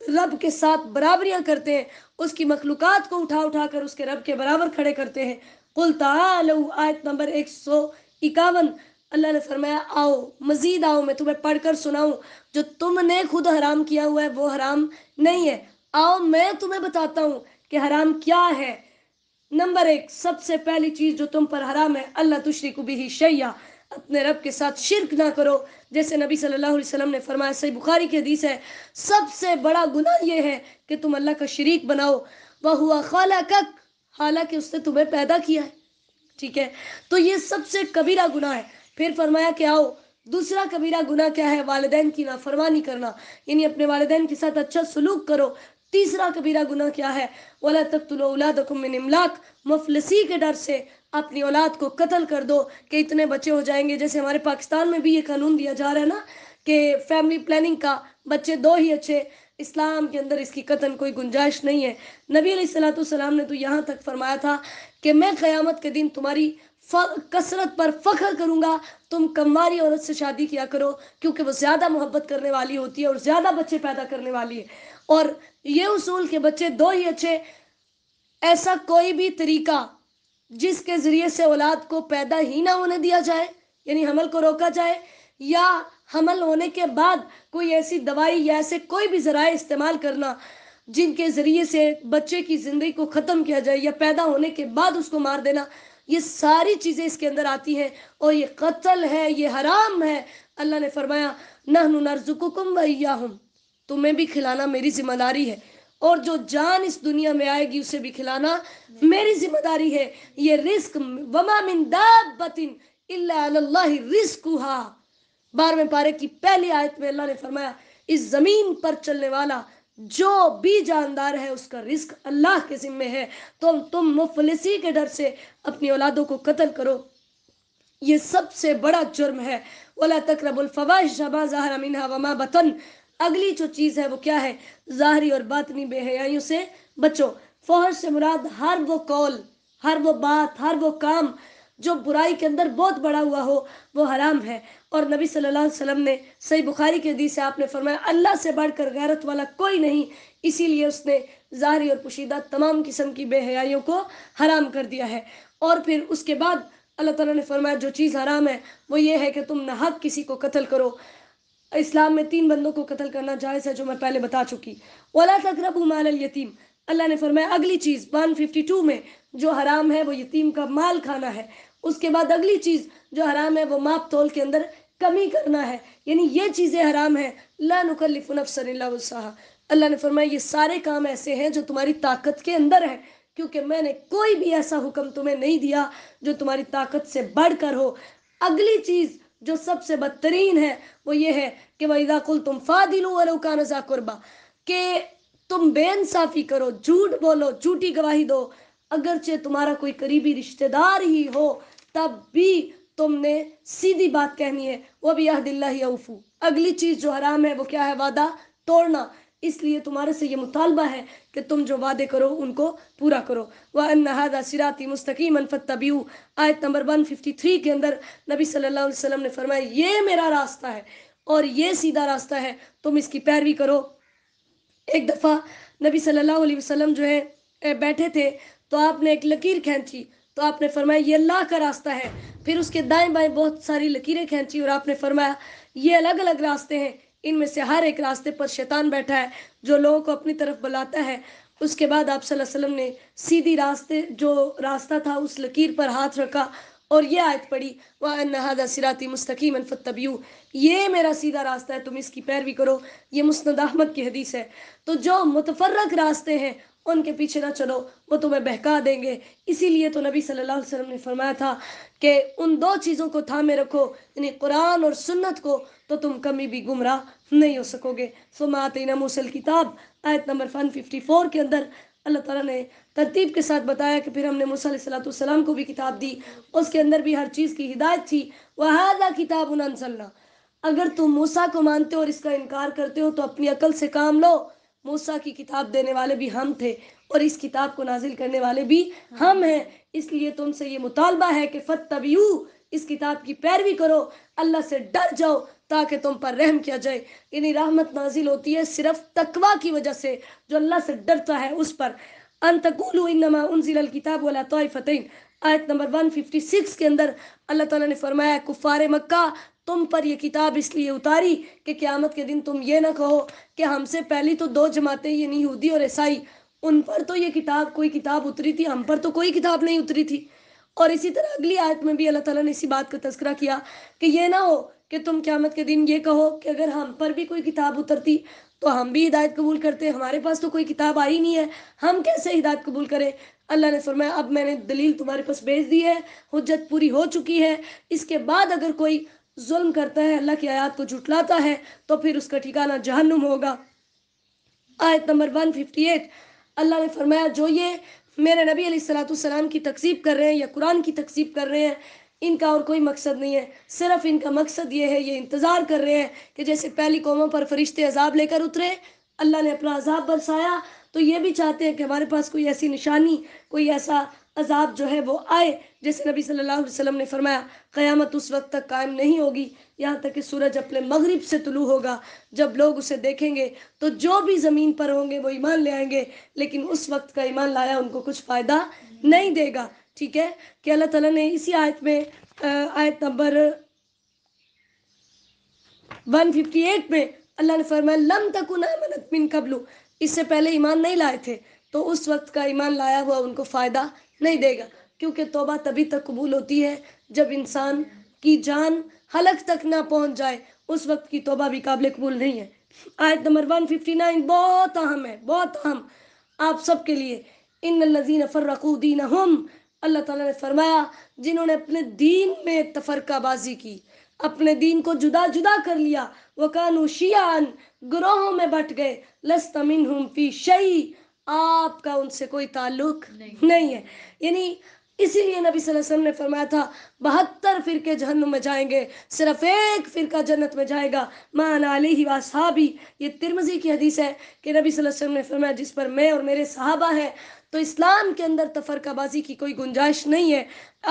رب کے ساتھ برابریاں کرتے ہیں، اس کی مخلوقات کو اٹھا اٹھا کر اس کے رب کے برابر کھڑے کرتے ہیں. قُلْ تَعَالَوْا، آیت نمبر 151. اللہ نے فرمایا آؤ، مزید آؤ، میں تمہیں پڑھ کر سناؤں جو تم نے خود حرام کیا ہوا ہے وہ حرام نہیں ہے. آؤ میں تمہیں بتاتا ہوں کہ حرام کیا ہے. نمبر 1، سب سے پہلی چیز جو تم پر حرام ہے، اللہ تشرکوا بہ شیئا، اپنے رب کے ساتھ شرک نہ کرو. جیسے نبی صلی اللہ علیہ وسلم نے فرمایا، صحیح بخاری کی حدیث ہے، سب سے بڑا گناہ یہ ہے کہ تم اللہ کا شریک بناؤ. وَهُوَ خَلَقَكَ، حالانکہ اس نے تمہیں پیدا کیا ہے. ٹھیک ہے، تو یہ سب سے کبیرہ گناہ ہے. پھر فرمایا کہ آؤ دوسرا کبیرہ گناہ کیا ہے، والدین کی نافرمانی کرنا، یعنی اپنے والدین کے ساتھ اچھا سلوک کرو. تیسرا کبیرہ گناہ کیا ہے، وَلَا تَقْتُلُوا أَوْلَادَكُم مِّنْ إِمْلَاقٍ، مفلسی کے ڈر سے اپنی اولاد کو قتل کر دو کہ اتنے بچے ہو جائیں گے. جیسے ہمارے پاکستان میں بھی یہ قانون دیا جا رہا ہے نا کہ فیملی پلاننگ کا، بچے 2 ہی اچھے. اسلام کے اندر اس کی قطعاً کوئی گنجائش نہیں ہے. نبی علیہ السلام نے تو یہاں تک فرمایا تھا کہ میں قیامت کے دن تمہاری کثرت پر فخر کروں گا، تم کماری عورت سے شادی کیا کرو کیونکہ وہ زیادہ محبت کرنے والی ہوتی ہے اور زیادہ بچے پیدا کرنے والی ہے. اور یہ اصول کہ بچے 2 ہی اچھے، ایسا کوئی بھی طریقہ جس کے ذریعے سے اولاد کو پیدا ہی نہ ہونے دیا جائے، یعنی حمل کو روکا جائے، یا حمل ہونے کے بعد کوئی ایسی دوائی یا ایسے کوئی بھی ذرائع استعمال کرنا جن کے ذریعے سے بچے کی زندگی کو ختم کیا جائے، یا پیدا ہونے کے بعد اس کو مار دینا، یہ ساری چیزیں اس کے اندر آتی ہیں اور یہ قتل ہے، یہ حرام ہے. اللہ نے فرمایا نحن نرزقکم وإیاہم، تمہیں بھی کھلانا میری ذمہ داری ہے، اور جو جان اس دنیا میں آئے گی اسے بھی کھلانا میری ذمہ داری ہے. یہ رزق، وما من دابۃ الا علی اللہ رزقها، 12ویں پارے کی پہلی آیت میں اللہ نے فرمایا اس زمین پر چلنے والا جو بھی جاندار ہے اس کا رزق اللہ کے ذمہ ہے. تو تم مفلسی کے ڈر سے اپنی اولادوں کو قتل کرو، یہ سب سے بڑا جرم ہے. وَلَا تَقْرَبُوا الْفَوَاحِشَ مَا ظَهَرَ مِنْهَا وَمَا بَطَنَ، اگلی جو چیز ہے وہ کیا ہے، ظاہری اور باطنی بے حیائیوں سے بچو. فحش سے مراد ہر وہ قول، ہر وہ بات، ہر وہ کام جو برائی کے اندر بہت بڑا ہوا ہو وہ حرام ہے. اور نبی صلی اللہ علیہ وسلم نے صحیح بخاری کی حدیث سے آپ نے فرمایا اللہ سے بڑھ کر غیرت والا کوئی نہیں، اسی لیے اس نے ظاہری اور پوشیدہ تمام قسم کی بے حیائیوں کو حرام کر دیا ہے. اور پھر اس کے بعد اللہ تعالیٰ نے فرمایا جو چیز حرام ہے وہ یہ ہے کہ تم ناحق کسی کو قتل کرو. اسلام میں 3 بندوں کو قتل کرنا جائز ہے جو میں پہلے بتا چکی. وَلَا تَقْرَبُوا مَالَ الْيَتِيمِ، اللہ نے فرمایا اگلی چیز 152 میں جو حرام ہے وہ یتیم کا مال کھانا ہے. اس کے بعد اگلی چیز جو حرام ہے وہ ماپ تول کے اندر کمی کرنا ہے. یعنی یہ چیزیں حرام ہیں. لا نکلف نفسا الا وسعها. اللہ نے فرمایا یہ سارے کام ایسے ہیں جو تمہاری طاقت کے اندر ہے، کیونکہ میں نے کوئی بھی ایسا حکم تمہیں نہیں دیا جو تمہاری طاقت سے بڑھ کر ہو. اگلی چیز جو سب سے بدترین ہے وہ یہ ہے کہ وَإِذَا قُلْتُمْ فَاعْدِلُوا وَلَوْ كَانَ ذَا قُرْبَىٰ، کہ تم بے انصافی کرو، جھوٹ بولو، جھوٹی گواہی دو، اگرچہ تمہارا کوئی قریبی رشتہ دار ہی ہو تب بھی تم نے سیدھی بات کہنی ہے. وَبِعَهْدِ اللَّهِ أَوْفُوا. اگلی چیز جو حرام ہے وہ کیا ہے؟ وعدہ توڑنا. اس لیے تمہارے سے یہ مطالبہ ہے کہ تم جو وعدے کرو ان کو پورا کرو. وَأَنَّ هَذَا صِرَاطِي مُسْتَقِيمًا فَاتَّبِعُوهُ. آیت نمبر 153 کے اندر نبی صلی اللہ علیہ وسلم نے فرمایا یہ میرا راستہ ہے اور یہ سیدھا راستہ ہے، تم اس کی پیروی کرو. ایک دفعہ نبی صلی اللہ علیہ وسلم جو ہے بیٹھے تھے تو آپ نے ایک لکیر کھینچی تو آپ نے فرمایا یہ اللہ کا راستہ ہے. پھر اس کے دائیں بائیں بہت ساری لکیریں کھینچی اور آپ نے فرمایا یہ الگ الگ راستے ہیں، ان میں سے ہر ایک راستے پر شیطان بیٹھا ہے جو لوگوں کو اپنی طرف بلاتا ہے. اس کے بعد آپ صلی اللہ علیہ وسلم نے سیدھی راستے جو راستہ تھا اس لکیر پر ہاتھ رکھا اور یہ آیت پڑھی وَأَنَّ هَذَا صِرَاطِي مُسْتَقِيمًا فَاتَّبِعُوهُ. یہ میرا سیدھا راستہ ہے، تم اس کی پیروی کرو. یہ مسند احمد کی حدیث ہے. تو جو متفرق راستے ہیں ان کے پیچھے نہ چلو، وہ تمہیں بہکا دیں گے. اسی لیے تو نبی صلی اللہ علیہ وسلم نے فرمایا تھا کہ ان دو چیزوں کو تھامے رکھو، یعنی قرآن اور سنت کو، تو تم کبھی بھی گمراہ نہیں ہو سکو گے. ثم آتینا موسیٰ الکتاب، آیت نمبر 154 کے اندر اللہ تعالیٰ نے ترتیب کے ساتھ بتایا کہ پھر ہم نے موسیٰ علیہ السلام کو بھی کتاب دی، اس کے اندر بھی ہر چیز کی ہدایت تھی. وَهَذَا كِتَابٌ أَنزَلْنَا. اگر تم موسیٰ کو مانتے ہو اور اس کا انکار کرتے ہو تو اپنی عقل سے کام لو. موسیٰ کی کتاب دینے والے بھی ہم تھے اور اس کتاب کو نازل کرنے والے بھی ہم ہیں. اس لیے تم سے یہ مطالبہ ہے کہ فَاتَّبِعُوا، اس کتاب کی پیروی کرو، اللہ سے ڈر جاؤ تاکہ تم پر رحم کیا جائے. یعنی رحمت نازل ہوتی ہے صرف تقویٰ کی وجہ سے، جو اللہ سے ڈرتا ہے اس پر. ان تقولوا انما انزل الکتاب علی طائفتین، آیت نمبر 156 کے اندر اللہ تعالیٰ نے فرمایا کفار مکہ تم پر یہ کتاب اس لیے اتاری کہ قیامت کے دن تم یہ نہ کہو کہ ہم سے پہلی تو دو جماعتیں یعنی یہودی اور عیسائی، ان پر تو یہ کتاب کوئی کتاب اتری تھی، ہم پر تو کوئی کتاب نہیں اتری تھی. اور اسی طرح اگلی آیت میں بھی اللہ تعالیٰ نے اسی بات کا تذکرہ کیا کہ یہ نہ ہو کہ تم قیامت کے دن یہ کہو کہ اگر ہم پر بھی کوئی کتاب اترتی تو ہم بھی ہدایت قبول کرتے، ہمارے پاس تو کوئی کتاب آئی نہیں ہے، ہم کیسے ہدایت قبول کریں. اللہ نے فرمایا اب میں نے دلیل تمہارے پاس بھیج دی ہے، حجت پوری ہو چکی ہے. اس کے بعد اگر کوئی ظلم کرتا ہے، اللہ کی آیات کو جھٹلاتا ہے، تو پھر اس کا ٹھکانہ جہنم ہوگا. آیت نمبر 158 اللہ نے فرمایا جو یہ میرے نبی علیہ السلام کی تکذیب کر رہے ہیں یا قرآن کی تکذیب کر رہے ہیں، ان کا اور کوئی مقصد نہیں ہے، صرف ان کا مقصد یہ ہے، یہ انتظار کر رہے ہیں کہ جیسے پہلی قوموں پر فرشتے عذاب لے کر اترے، اللہ نے اپنا عذاب برسایا، تو یہ بھی چاہتے ہیں کہ ہمارے پاس کوئی ایسی نشانی، کوئی ایسا عذاب جو ہے وہ آئے. جیسے نبی صلی اللہ علیہ وسلم نے فرمایا قیامت اس وقت تک قائم نہیں ہوگی یہاں تک کہ سورج اپنے مغرب سے طلوع ہوگا. جب لوگ اسے دیکھیں گے تو جو بھی زمین پر ہوں گے وہ ایمان لے آئیں گے، لیکن اس وقت کا ایمان لایا ان کو کچھ فائدہ نہیں دے گا. ٹھیک ہے کہ اللہ تعالیٰ نے اسی آیت میں آیت نمبر 158 میں اللہ نے فرمایا لم تکن آمنت من قبل، اس سے پہلے ایمان نہیں لائے تھے تو اس وقت کا ایمان لایا ہوا ان کو فائدہ نہیں دے گا، کیونکہ توبہ تبھی تک قبول ہوتی ہے جب انسان کی جان حلق تک نہ پہنچ جائے، اس وقت کی توبہ بھی قابل قبول نہیں ہے. آیت نمبر 159 بہت اہم ہے، بہت اہم آپ سب کے لیے. ان الذین فرقوا دینہم، اللہ تعالیٰ نے فرمایا جنہوں نے اپنے دین میں تفرقہ بازی کی، اپنے دین کو جدا جدا کر لیا، وَكَانُوا شِيَعًا، گروہوں میں بٹ گئے، لَسْتَ مِنْهُمْ فِي شَيْءٍ، آپ کا ان سے کوئی تعلق نہیں ہے. یعنی اسی لیے نبی صلی اللہ علیہ وسلم نے فرمایا تھا 72 فرقے جہنم میں جائیں گے، صرف ایک فرقہ جنت میں جائے گا، مَا أَنَا عَلَيْهِ وَأَصْحَابِي. یہ ترمذی کی حدیث ہے کہ نبی صلی اللہ علیہ وسلم نے فرمایا جس پر میں اور میرے صحابہ ہیں. تو اسلام کے اندر تفرقہ بازی کی کوئی گنجائش نہیں ہے.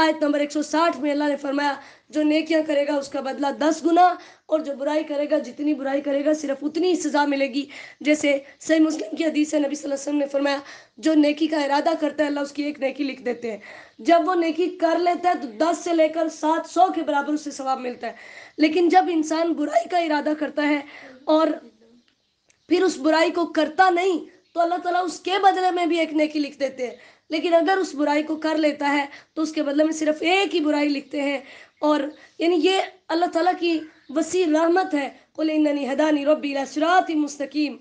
آیت نمبر 160 میں اللہ نے فرمایا جو نیکیاں کرے گا اس کا بدلہ 10 گنا، اور جو برائی کرے گا جتنی برائی کرے گا صرف اتنی ہی سزا ملے گی. جیسے صحیح مسلم کی حدیث ہے، نبی صلی اللہ علیہ وسلم نے فرمایا جو نیکی کا ارادہ کرتا ہے اللہ اس کی ایک نیکی لکھ دیتے ہیں، جب وہ نیکی کر لیتا ہے تو 10 سے لے کر 700 کے برابر اسے ثواب ملتا ہے. لیکن جب انسان برائی کا ارادہ کرتا ہے اور پھر اس برائی کو کرتا نہیں تو اللہ تعالیٰ اس کے بدلے میں بھی ایک نیکی لکھ دیتے ہیں، لیکن اگر اس برائی کو کر لیتا ہے تو اس کے بدلے میں صرف ایک ہی برائی لکھتے ہیں. اور یعنی یہ اللہ تعالیٰ کی وسیع رحمت ہے. قل اننی ہدانی ربی الی صراط مستقیم،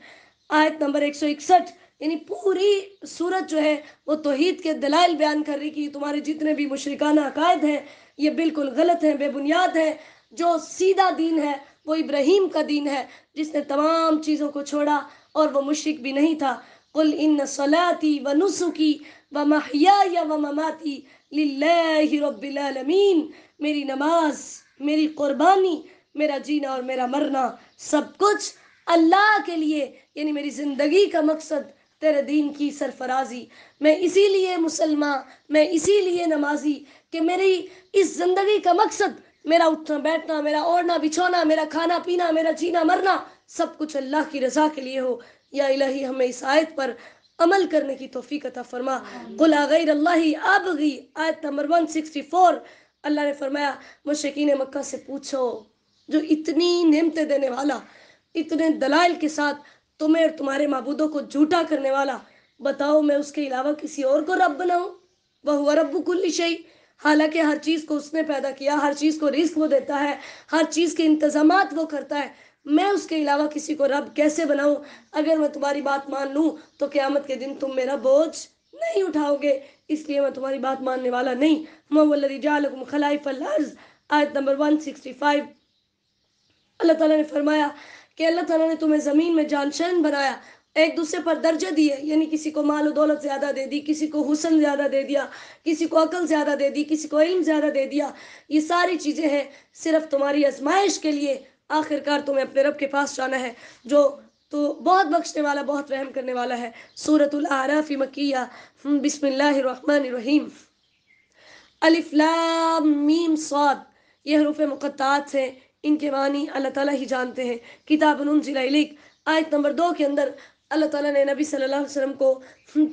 آیت نمبر 161. یعنی پوری سورت جو ہے وہ توحید کے دلائل بیان کر رہی کہ تمہارے جتنے بھی مشرکانہ عقائد ہیں یہ بالکل غلط ہیں، بے بنیاد ہیں. جو سیدھا دین ہے وہ ابراہیم کا دین ہے جس نے تمام چیزوں کو چھوڑا اور وہ مشرک بھی نہیں تھا. قل ان صلاتی و نسکی و محیای و مماتی للہ رب العالمین، میری نماز، میری قربانی، میرا جینا اور میرا مرنا سب کچھ اللہ کے لیے، یعنی میری زندگی کا مقصد تیرے دین کی سرفرازی. میں اسی لیے مسلمان، میں اسی لیے نمازی کہ میری اس زندگی کا مقصد، میرا اٹھنا بیٹھنا، میرا اوڑھنا بچھونا، میرا کھانا پینا، میرا جینا مرنا سب کچھ اللہ کی رضا کے لیے ہو. یا الہی ہمیں اس آیت پر عمل کرنے کی توفیق عطا فرما. قل غیر اللہ ابغی، آیت نمبر 164. اللہ نے فرمایا مشرکین مکہ سے پوچھو جو اتنی نعمتیں دینے والا، اتنے دلائل کے ساتھ تمہیں اور تمہارے معبودوں کو جھوٹا کرنے والا، بتاؤ میں اس کے علاوہ کسی اور کو رب بناؤں؟ وَهُوَ رَبُّ كُلِّ شَيْءٍ، حالانکہ ہر چیز کو اس نے پیدا کیا، ہر چیز کو رزق وہ دیتا ہے، ہر چیز کے انتظامات وہ کرتا ہے. میں اس کے علاوہ کسی کو رب کیسے بناؤں؟ اگر میں تمہاری بات مان لوں تو قیامت کے دن تم میرا بوجھ نہیں اٹھاؤ گے، اس لیے میں تمہاری بات ماننے والا نہیں. هُوَ الَّذِي جَعَلَكُمْ خَلَائِفَ الْأَرْضِ، آیت نمبر 165. اللہ تعالیٰ نے فرمایا کہ اللہ تعالیٰ نے تمہیں زمین میں جانشین بنایا، ایک دوسرے پر درجے دیے، یعنی کسی کو مال و دولت زیادہ دے دی، کسی کو حسن زیادہ دے دیا، کسی کو عقل زیادہ دے دی، کسی کو علم زیادہ دے دیا. یہ ساری چیزیں ہیں صرف تمہاری آزمائش کے لیے. آخرکار تمہیں اپنے رب کے پاس جانا ہے جو تو بہت بخشنے والا، بہت رحم کرنے والا ہے. سورة الأعراف مکیہ. بسم اللہ الرحمن الرحیم. الف لام میم صاد، یہ حروف مقطعات ہیں، ان کے معنی اللہ تعالیٰ ہی جانتے ہیں. کتاب انزل الیک، آیت نمبر 2 کے اندر اللہ تعالیٰ نے نبی صلی اللہ علیہ وسلم کو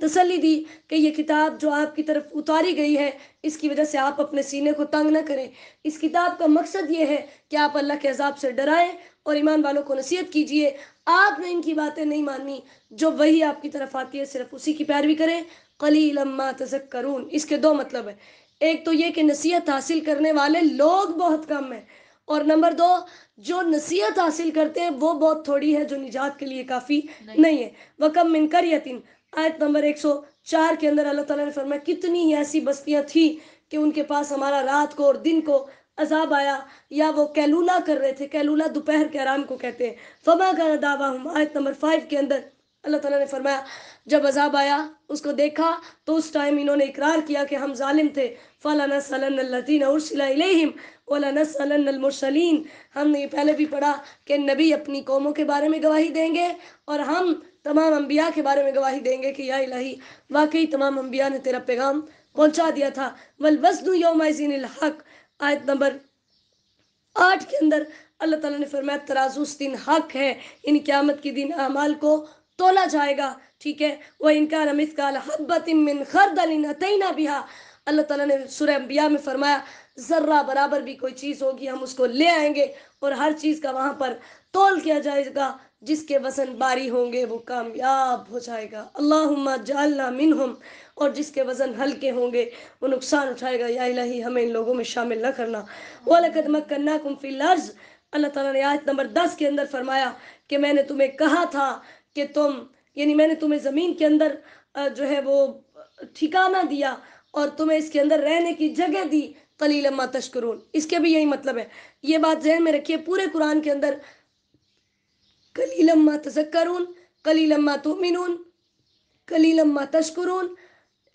تسلی دی کہ یہ کتاب جو آپ کی طرف اتاری گئی ہے اس کی وجہ سے آپ اپنے سینے کو تنگ نہ کریں. اس کتاب کا مقصد یہ ہے کہ آپ اللہ کے عذاب سے ڈرائیں اور ایمان والوں کو نصیحت کیجیے. آپ نے ان کی باتیں نہیں مانی، جو وہی آپ کی طرف آتی ہے صرف اسی کی پیروی کریں. قلیلا ما تذکرون، اس کے دو مطلب ہیں. ایک تو یہ کہ نصیحت حاصل کرنے والے لوگ بہت کم ہیں، اور نمبر 2 جو نصیحت حاصل کرتے ہیں وہ بہت تھوڑی ہے جو نجات کے لیے کافی نہیں ہے. وَكَمْ مِنْ قَرْيَةٍ، آیت نمبر 104 کے اندر اللہ تعالیٰ نے فرمایا کتنی ہی ایسی بستیاں تھیں کہ ان کے پاس ہمارا رات کو اور دن کو عذاب آیا، یا وہ کیلولہ کر رہے تھے. کیلولہ دوپہر کے آرام کو کہتے ہیں. فَمَا كَانَ دَعْوَاهُمْ، آیت نمبر 5 کے اندر اللہ تعالیٰ نے فرمایا جب عذاب آیا اس کو دیکھا تو اس ٹائم انہوں نے اقرار کیا کہ ہم ظالم تھے. فَلَنَسْأَلَنَّ الَّذِينَ أُرْسِلَ إِلَيْهِمْ وَلَنَسْأَلَنَّ الْمُرْسَلِينَ. ہم نے یہ پہلے بھی پڑھا کہ نبی اپنی قوموں کے بارے میں گواہی دیں گے اور ہم تمام انبیاء کے بارے میں گواہی دیں گے کہ یا الہی واقعی تمام انبیاء نے تیرا پیغام پہنچا دیا تھا. وَالْوَزْنُ يَوْمَئِذٍ الْحَقُّ، آیت نمبر 8 کے اندر اللہ تعالیٰ نے فرمایا ترازو اس دن حق ہے، ان قیامت کے دن اعمال کو تولا جائے گا. ٹھیک ہے. وَإِنْ كَانَ مِثْقَالَ حَبَّةٍ مِّنْ خَرْدَلٍ أَتَيْنَا بِهَا، اللہ تعالیٰ نے سورہ انبیاء میں فرمایا ذرہ برابر بھی کوئی چیز ہوگی ہم اس کو لے آئیں گے، اور ہر چیز کا وہاں پر تول کیا جائے گا. جس کے وزن باری ہوں گے وہ کامیاب ہو جائے گا. اللہم اجعلنا منہم، اور جس کے وزن ہلکے ہوں گے وہ نقصان اٹھائے گا. یا الہی ہمیں ان لوگوں میں شامل نہ کرنا. وَلَقَدْ مَكَّنَّاكُمْ فِي الْأَرْضِ، اللہ تعالیٰ نے آیت نمبر 10 کے اندر فرمایا کہ میں نے تمہیں کہا تھا کہ تم، یعنی میں نے تمہیں زمین کے اندر جو ہے وہ ٹھکانہ دیا اور تمہیں اس کے اندر رہنے کی جگہ دی. قلیلا ما تشکرون، اس کے بھی یہی مطلب ہے. یہ بات ذہن میں رکھیے، پورے قرآن کے اندر قلیلا ما تذکرون، قلیلا ما تؤمنون، قلیلا ما تشکرون،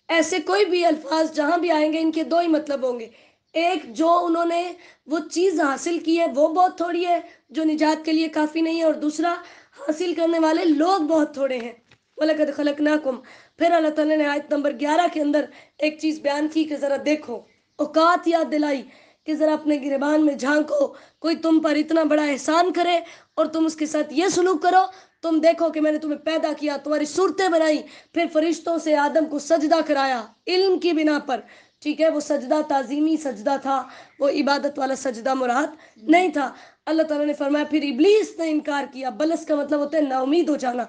ایسے کوئی بھی الفاظ جہاں بھی آئیں گے ان کے دو ہی مطلب ہوں گے. ایک جو انہوں نے وہ چیز حاصل کی ہے وہ بہت تھوڑی ہے جو نجات کے لیے کافی نہیں ہے، اور دوسرا حاصل کرنے والے لوگ بہت تھوڑے ہیں. وَلَقَدْ خَلَقْنَاكُمْ، پھر اللہ تعالیٰ نے آیت نمبر 11 کے اندر ایک چیز بیان کی کہ ذرا دیکھو، اوقات یاد دلائی کہ ذرا اپنے گریبان میں جھانکو. کوئی تم پر اتنا بڑا احسان کرے اور تم اس کے ساتھ یہ سلوک کرو. تم دیکھو کہ میں نے تمہیں پیدا کیا، تمہاری صورتیں بنائی، پھر فرشتوں سے آدم کو سجدہ کرایا علم کی بنا پر. ٹھیک ہے، وہ سجدہ تعظیمی سجدہ تھا، وہ عبادت والا سجدہ مراد نہیں تھا۔ اللہ تعالیٰ نے فرمایا پھر ابلیس نے انکار کیا۔ بلس کا مطلب ہوتا ہے نا امید ہو جانا۔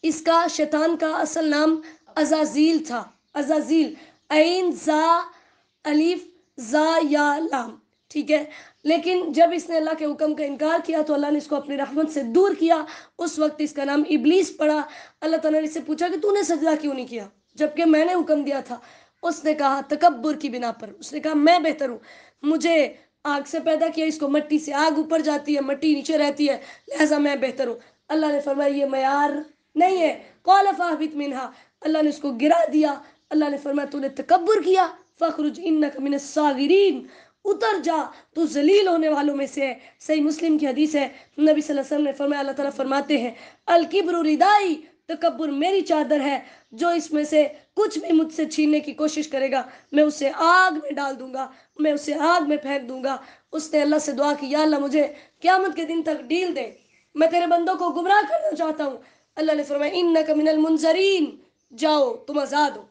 اس کا شیطان کا اصل نام عزازیل تھا، عزازیل، عین زا الف زا یا لام، ٹھیک ہے۔ لیکن جب اس نے اللہ کے حکم کا انکار کیا تو اللہ نے اس کو اپنی رحمت سے دور کیا، اس وقت اس کا نام ابلیس پڑا۔ اللہ تعالیٰ نے اس سے پوچھا کہ تو نے سجدہ کیوں نہیں کیا جبکہ میں نے حکم دیا تھا؟ اس نے کہا تکبر کی بنا پر، اس نے کہا میں بہتر ہوں، مجھے آگ سے پیدا کیا، اس کو مٹی سے، آگ اوپر جاتی ہے مٹی نیچے رہتی ہے، لہذا میں بہتر ہوں۔ اللہ نے فرمایا یہ معیار نہیں ہے، قال فاہبط منہا، اللہ نے اس کو گرا دیا۔ اللہ نے فرمایا تو نے تکبر کیا، فخرج انک من الصاغرین، اتر جا تو ذلیل ہونے والوں میں سے ہے۔ صحیح مسلم کی حدیث ہے، نبی صلی اللہ علیہ وسلم نے فرمایا، اللہ تعالیٰ فرماتے ہیں الکبر ردائی، تکبر میری چادر ہے، جو اس میں سے کچھ بھی مجھ سے چھیننے کی کوشش کرے گا میں اسے آگ میں ڈال دوں گا، میں اسے آگ میں پھینک دوں گا۔ اس نے اللہ سے دعا کی، یا اللہ مجھے قیامت کے دن تک ڈیل دے، میں تیرے بندوں کو گمراہ کرنا چاہتا ہوں۔ اللہ نے فرمایا انک من المنظرین، جاؤ تم آزاد ہو،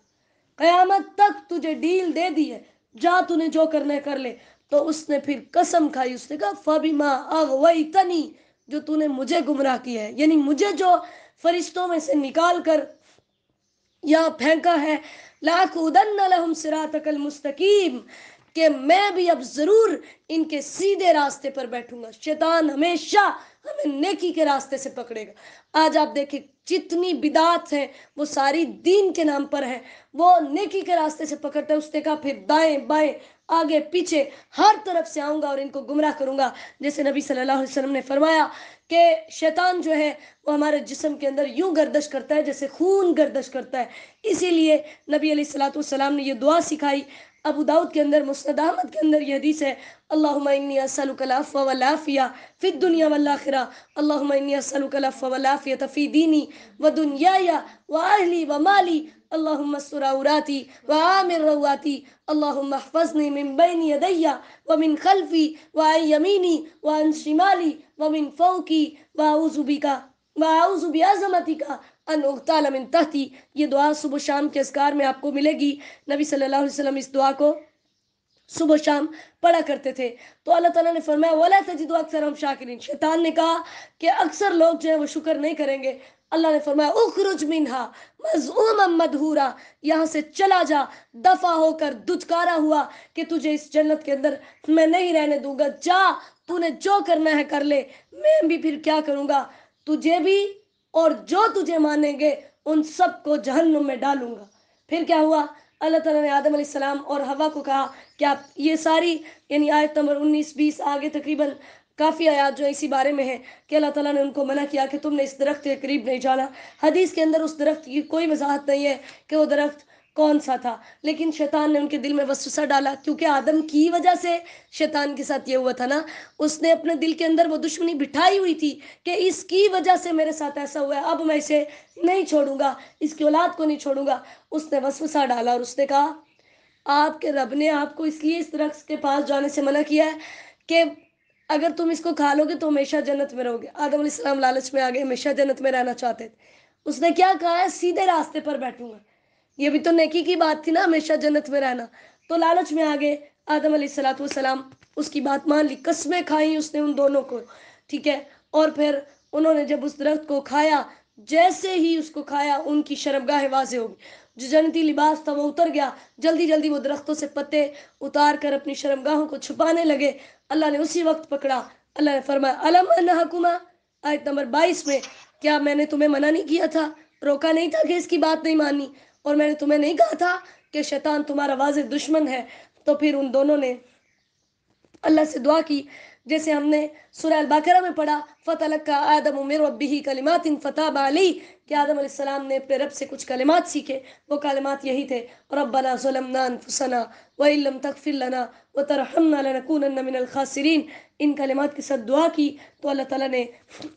قیامت تک تجھے ڈیل دے دی ہے، جا تو نے جو کرنا ہے کر لے۔ تو اس نے پھر قسم کھائی، اس نے کہا فبما اغویتنی، جو تو نے مجھے گمراہ کیا ہے، یعنی مجھے جو فرشتوں میں سے نکال کر یا پھینکا ہے، لاقعدن لہم صراطک المستقیم، کہ میں بھی اب ضرور ان کے سیدھے راستے پر بیٹھوں گا۔ شیطان ہمیشہ ہمیں نیکی کے راستے سے پکڑے گا۔ آج آپ دیکھیں جتنی بدعات ہیں وہ ساری دین کے نام پر ہے، وہ نیکی کے راستے سے پکڑتا ہے۔ اس نے کہا پھر دائیں بائیں آگے پیچھے ہر طرف سے آؤں گا اور ان کو گمراہ کروں گا۔ جیسے نبی صلی اللہ علیہ وسلم نے فرمایا کہ شیطان جو ہے وہ ہمارے جسم کے اندر یوں گردش کرتا ہے جیسے خون گردش کرتا ہے۔ اسی لیے نبی علیہ الصلوۃ والسلام نے یہ دعا سکھائی۔ ابو داؤد کے اندر، مسند احمد کے اندر یہ حدیث ہے، اللہم انی اسألک العفو والعافیہ فی الدنیا والآخرہ، اللہم انی اسألک العفو والعافیہ فی دینی ودنیای واہلی ومالی، اللہم استر عوراتی وآمن رواتی، اللہم احفظنی من بین یدی ومن خلفی وعن یمینی وعن شمالی ومن فوقی واعوذ بعظمتک ان اغتال من تحتی۔ یہ دعا صبح شام کے اذکار میں آپ کو ملے گی۔ نبی صلی اللہ علیہ وسلم اس دعا کو صبح شام پڑھا کرتے تھے۔ تو اللہ تعالیٰ نے فرمایا وَلَا تَجِدُ أَكْثَرَهُمْ شَاكِرِينَ، شیطان نے کہا کہ اکثر لوگ جو ہیں وہ شکر نہیں کریں گے۔ اللہ نے فرمایا اخرج منها مذءوما مدحورا، یہاں سے چلا جا دفع ہو کر دچکارا ہوا کہ تجھے اس جنت کے اندر میں نہیں رہنے دوں گا، جا تو نے جو کرنا ہے کر لے، میں بھی پھر کیا کروں گا، تجھے بھی اور جو تجھے مانیں گے ان سب کو جہنم میں ڈالوں گا۔ پھر کیا ہوا، اللہ تعالیٰ نے آدم علیہ السلام اور حوا کو کہا کہ آپ یہ ساری، یعنی آیت نمبر 19 20 آگے تقریباً کافی آیات جو اسی بارے میں ہے کہ اللہ تعالیٰ نے ان کو منع کیا کہ تم نے اس درخت کے قریب نہیں جانا۔ حدیث کے اندر اس درخت کی کوئی وضاحت نہیں ہے کہ وہ درخت کون سا تھا، لیکن شیطان نے ان کے دل میں وسوسہ ڈالا، کیونکہ آدم کی وجہ سے شیطان کے ساتھ یہ ہوا تھا نا، اس نے اپنے دل کے اندر وہ دشمنی بٹھائی ہوئی تھی کہ اس کی وجہ سے میرے ساتھ ایسا ہوا ہے، اب میں اسے نہیں چھوڑوں گا، اس کی اولاد کو نہیں چھوڑوں گا۔ اس نے وسوسہ ڈالا اور اس نے کہا آپ کے رب نے آپ کو اس لیے اس درخت کے پاس جانے سے منع کیا ہے کہ اگر تم اس کو کھا لو گے تو ہمیشہ جنت میں رہو گے۔ آدم علیہ السلام لالچ میں آگے ہمیشہ جنت میں رہنا چاہتے تھے۔ اس نے کیا کہا ہے، سیدھے راستے پر بیٹھوں گا، یہ بھی تو نیکی کی بات تھی نا، ہمیشہ جنت میں رہنا۔ تو لالچ میں آگے آدم علیہ السلام اس کی بات مان لی، قسمیں کھائیں اس نے ان دونوں کو، ٹھیک ہے۔ اور پھر انہوں نے جب اس درخت کو کھایا، جیسے ہی اس کو کھایا ان کی شرمگاہ واضح ہوگی، جو جنتی لباس تھا وہ اتر گیا، جلدی جلدی وہ درختوں سے پتے اتار کر اپنی شرمگاہوں کو چھپانے لگے۔ اللہ نے اسی وقت پکڑا۔ اللہ نے فرمایا الم انہکما، آیت نمبر 22 میں، کیا میں نے تمہیں منع نہیں کیا تھا، روکا نہیں تھا کہ اس کی بات نہیں مانی، اور میں نے تمہیں نہیں کہا تھا کہ شیطان تمہارا واضح دشمن ہے؟ تو پھر ان دونوں نے اللہ سے دعا کی، جیسے ہم نے سورہ البقرہ میں پڑھا فَتَلَقَّىٰ آدَمُ مِن رَبِّهِ كَلِمَاتٍ فَتَابَ عَلَيْهِ، کہ آدم علیہ السلام نے اپنے رب سے کچھ کلمات سیکھے، وہ کلمات یہی تھے رَبَّنَا ظَلَمْنَا أَنفُسَنَا وَإِن لَّمْ تَغْفِرْ لَنَا وَتَرْحَمْنَا لَنَكُونَنَّ مِنَ الْخَاسِرِينَ۔ ان کلمات کے ساتھ دعا کی تو اللہ تعالیٰ نے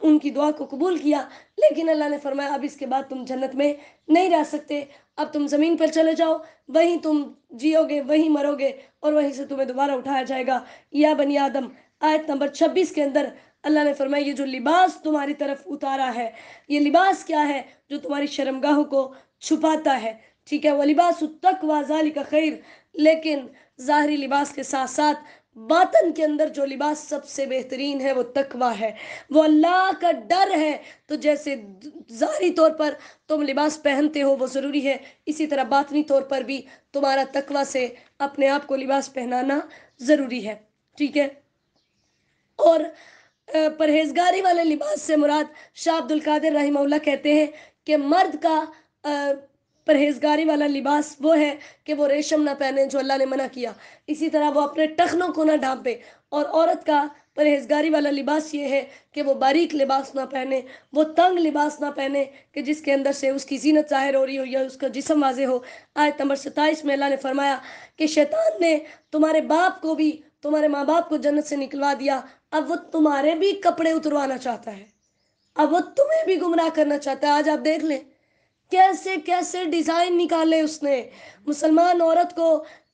ان کی دعا کو قبول کیا، لیکن اللہ نے فرمایا اب اس کے بعد تم جنت میں نہیں رہ سکتے، اب تم زمین پر چلے جاؤ، وہیں تم جیو گے، وہیں مرو گے، اور وہیں سے تمہیں دوبارہ اٹھایا جائے گا۔ یا بنی آدم، آیت نمبر 26 کے اندر اللہ نے فرمایا یہ جو لباس تمہاری طرف اتارا ہے، یہ لباس کیا ہے، جو تمہاری شرمگاہوں کو چھپاتا ہے، ٹھیک ہے، وَلِبَاسُ التَّقْوَىٰ ذَلِكَ خَيْرٌ، لیکن ظاہری لباس کے ساتھ ساتھ باطن کے اندر جو لباس سب سے بہترین ہے وہ تقویٰ ہے، وہ اللہ کا ڈر ہے۔ تو جیسے ظاہری طور پر تم لباس پہنتے ہو وہ ضروری ہے، اسی طرح باطنی طور پر بھی تمہارا تقویٰ سے اپنے آپ کو لباس پہنانا ضروری ہے، ٹھیک ہے۔ اور پرہیزگاری والے لباس سے مراد شاہ عبد القادر رحمہ اللہ کہتے ہیں کہ مرد کا پرہیزگاری والا لباس وہ ہے کہ وہ ریشم نہ پہنے جو اللہ نے منع کیا، اسی طرح وہ اپنے ٹخنوں کو نہ ڈھانپے، اور عورت کا پرہیزگاری والا لباس یہ ہے کہ وہ باریک لباس نہ پہنے، وہ تنگ لباس نہ پہنے کہ جس کے اندر سے اس کی زینت ظاہر ہو رہی ہو یا اس کا جسم واضح ہو۔ آیت نمبر 27 میں اللہ نے فرمایا کہ شیطان نے تمہارے باپ کو بھی، تمہارے ماں باپ کو جنت سے نکلوا دیا، اب وہ تمہارے بھی کپڑے اتروانا چاہتا ہے، اب وہ تمہیں بھی گمراہ کرنا چاہتا ہے۔ آج آپ دیکھ لیں کیسے کیسے ڈیزائن نکالے اس نے مسلمان عورت کو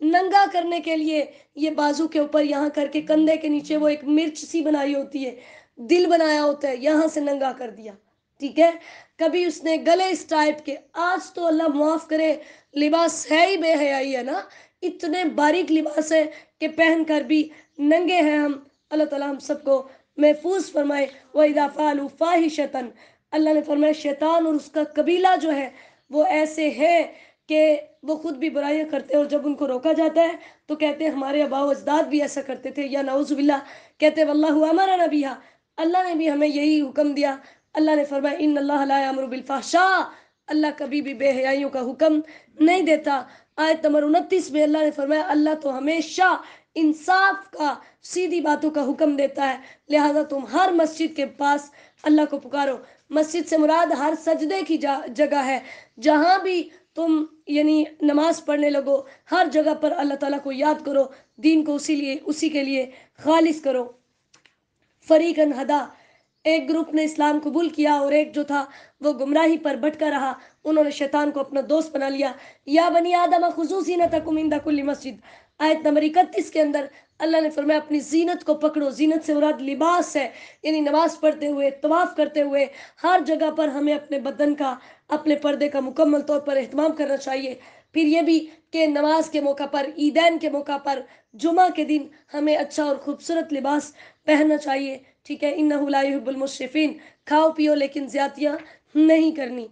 ننگا کرنے کے لیے۔ یہ بازو کے اوپر یہاں کر کے کندھے کے نیچے وہ ایک مرچ سی بنائی ہوتی ہے، دل بنایا ہوتا ہے، یہاں سے ننگا کر دیا، ٹھیک ہے۔ کبھی اس نے گلے اس ٹائپ کے، آج تو اللہ معاف کرے لباس ہے ہی بے حیائی ہے نا، اتنے باریک لباس ہے کہ پہن کر بھی ننگے ہیں ہم۔ اللہ تعالیٰ ہم سب کو محفوظ فرمائے۔ وَإِذَا فَعَلُوا فَاحِشَةً، اللہ نے فرمایا شیطان اور اس کا قبیلہ جو ہے وہ ایسے ہے کہ وہ خود بھی برائیاں کرتے ہیں، اور جب ان کو روکا جاتا ہے تو کہتے ہیں ہمارے آباء و اجداد بھی ایسا کرتے تھے، یا نعوذ باللہ کہتے ہیں واللہ امرنا بہا، اللہ نے بھی ہمیں یہی حکم دیا۔ اللہ نے فرمایا ان اللہ لا یامر بالفحشاء، اللہ کبھی بھی بے حیائیوں کا حکم نہیں دیتا۔ آیت نمبر 29 میں اللہ نے فرمایا اللہ تو ہمیشہ انصاف کا، سیدھی باتوں کا حکم دیتا ہے، لہذا تم ہر مسجد کے پاس اللہ کو پکارو۔ مسجد سے مراد ہر سجدے کی جگہ ہے، جہاں بھی تم یعنی نماز پڑھنے لگو ہر جگہ پر اللہ تعالیٰ کو یاد کرو، دین کو اسی کے لیے خالص کرو۔ فریقاً ہدا، ایک گروپ نے اسلام قبول کیا اور ایک جو تھا وہ گمراہی پر بھٹکا رہا، انہوں نے شیطان کو اپنا دوست بنا لیا۔ یا بنی آدم خذوا زینتکم عند کل مسجد، آیت نمبر 31 کے اندر اللہ نے فرمایا اپنی زینت کو پکڑو۔ زینت سے مراد لباس ہے، یعنی نماز پڑھتے ہوئے، طواف کرتے ہوئے ہر جگہ پر ہمیں اپنے بدن کا، اپنے پردے کا مکمل طور پر اہتمام کرنا چاہیے۔ پھر یہ بھی کہ نماز کے موقع پر، عیدین کے موقع پر، جمعہ کے دن ہمیں اچھا اور خوبصورت لباس پہننا چاہیے، ٹھیک ہے۔ انہ لا یحب المسرفین، کھاؤ پیو لیکن زیادتیاں نہیں کرنی۔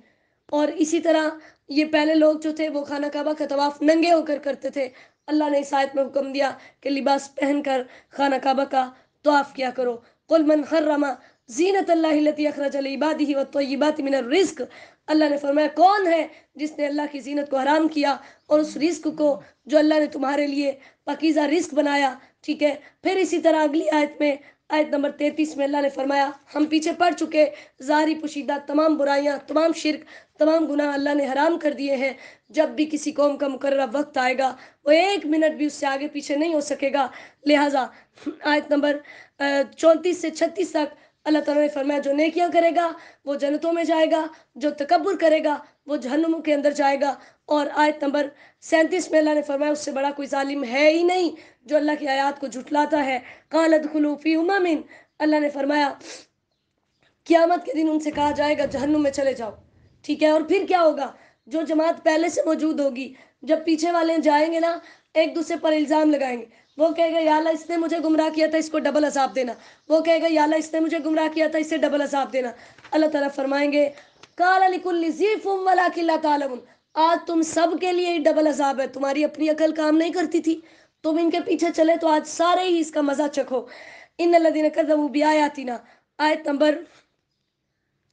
اور اسی طرح یہ پہلے لوگ جو تھے وہ خانہ کعبہ کا طواف ننگے ہو کر کرتے تھے، اللہ نے اس آیت میں حکم دیا کہ لباس پہن کر خانہ کعبہ کا طواف کیا کرو۔ قل من حرم زینت اللہ التی اخرج لعبادہ والطیبات من الرزق، اللہ نے فرمایا کون ہے جس نے اللہ کی زینت کو حرام کیا اور اس رزق کو جو اللہ نے تمہارے لیے پاکیزہ رزق بنایا، ٹھیک ہے۔ پھر اسی طرح اگلی آیت میں، آیت نمبر 33 میں اللہ نے فرمایا، ہم پیچھے پڑھ چکے، ظاہری پوشیدہ تمام برائیاں، تمام شرک، تمام گناہ اللہ نے حرام کر دیے ہیں۔ جب بھی کسی قوم کا مقررہ وقت آئے گا وہ ایک منٹ بھی اس سے آگے پیچھے نہیں ہو سکے گا، لہٰذا آیت نمبر 34 سے 36 تک اللہ تعالیٰ نے فرمایا جو نیکیاں کرے گا وہ جنتوں میں جائے گا، جو تکبر کرے گا وہ جہنموں کے اندر جائے گا۔ اور آیت نمبر 37 میں اللہ نے فرمایا اس سے بڑا کوئی ظالم ہے ہی نہیں جو اللہ کی آیات کو جھٹلاتا ہے۔ قال ادخلوا فی امم، اللہ نے فرمایا قیامت کے دن ان سے کہا جائے گا جہنم میں چلے جاؤ، ٹھیک ہے۔ اور پھر کیا ہوگا؟ جو جماعت پہلے سے موجود ہوگی، جب پیچھے والے جائیں گے نا ایک دوسرے پر الزام لگائیں گے، وہ کہے گا یا اللہ اس نے مجھے گمراہ کیا تھا، اس کو ڈبل عذاب دینا، وہ کہے گا یا اللہ اس نے مجھے گمراہ کیا تھا، اسے ڈبل عذاب دینا۔ اللہ تعالیٰ فرمائیں گے قال لکل ضیف ولکن لا تعلمون، آج تم سب کے لیے ہی ڈبل عذاب ہے، تمہاری اپنی عقل کام نہیں کرتی تھی، تم ان کے پیچھے چلے تو آج سارے ہی اس کا مزہ چکھو۔ ان الذین کذبوا بآیاتنا، آیت نمبر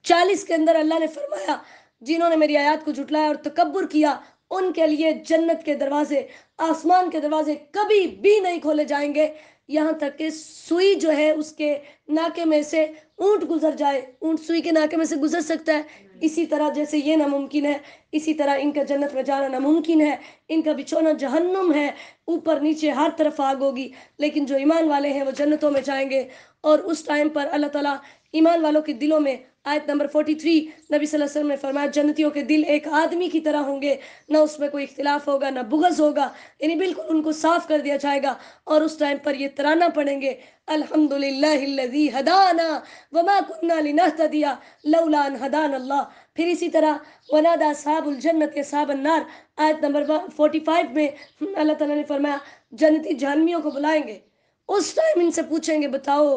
40 کے اندر اللہ نے فرمایا جنہوں نے میری آیات کو جھٹلایا اور تکبر کیا ان کے لیے جنت کے دروازے، آسمان کے دروازے کبھی بھی نہیں کھولے جائیں گے یہاں تک کہ سوئی جو ہے اس کے ناکے میں سے اونٹ گزر جائے۔ اونٹ سوئی کے ناکے میں سے گزر سکتا ہے؟ اسی طرح جیسے یہ ناممکن ہے، اسی طرح ان کا جنت میں جانا ناممکن ہے۔ ان کا بچھونا جہنم ہے، اوپر نیچے ہر طرف آگ ہوگی، لیکن جو ایمان والے ہیں وہ جنتوں میں جائیں گے۔ اور اس ٹائم پر اللہ تعالیٰ ایمان والوں کے دلوں میں، آیت نمبر 43 نبی صلی اللہ علیہ وسلم نے فرمایا جنتیوں کے دل ایک آدمی کی طرح ہوں گے، نہ اس میں کوئی اختلاف ہوگا نہ بغض ہوگا، یعنی بالکل ان کو صاف کر دیا جائے گا۔ اور اس ٹائم پر یہ ترانہ پڑھیں گے الحمدللہ الذی ہدانا وما کننا لنہتدی لولا ان ہدانا اللہ۔ پھر اسی طرح ونادى اصحاب الجنت اصحاب النار آیت نمبر 45 میں اللہ تعالیٰ نے فرمایا جنتی جہنمیوں کو بلائیں گے، اس ٹائم ان سے پوچھیں گے بتاؤ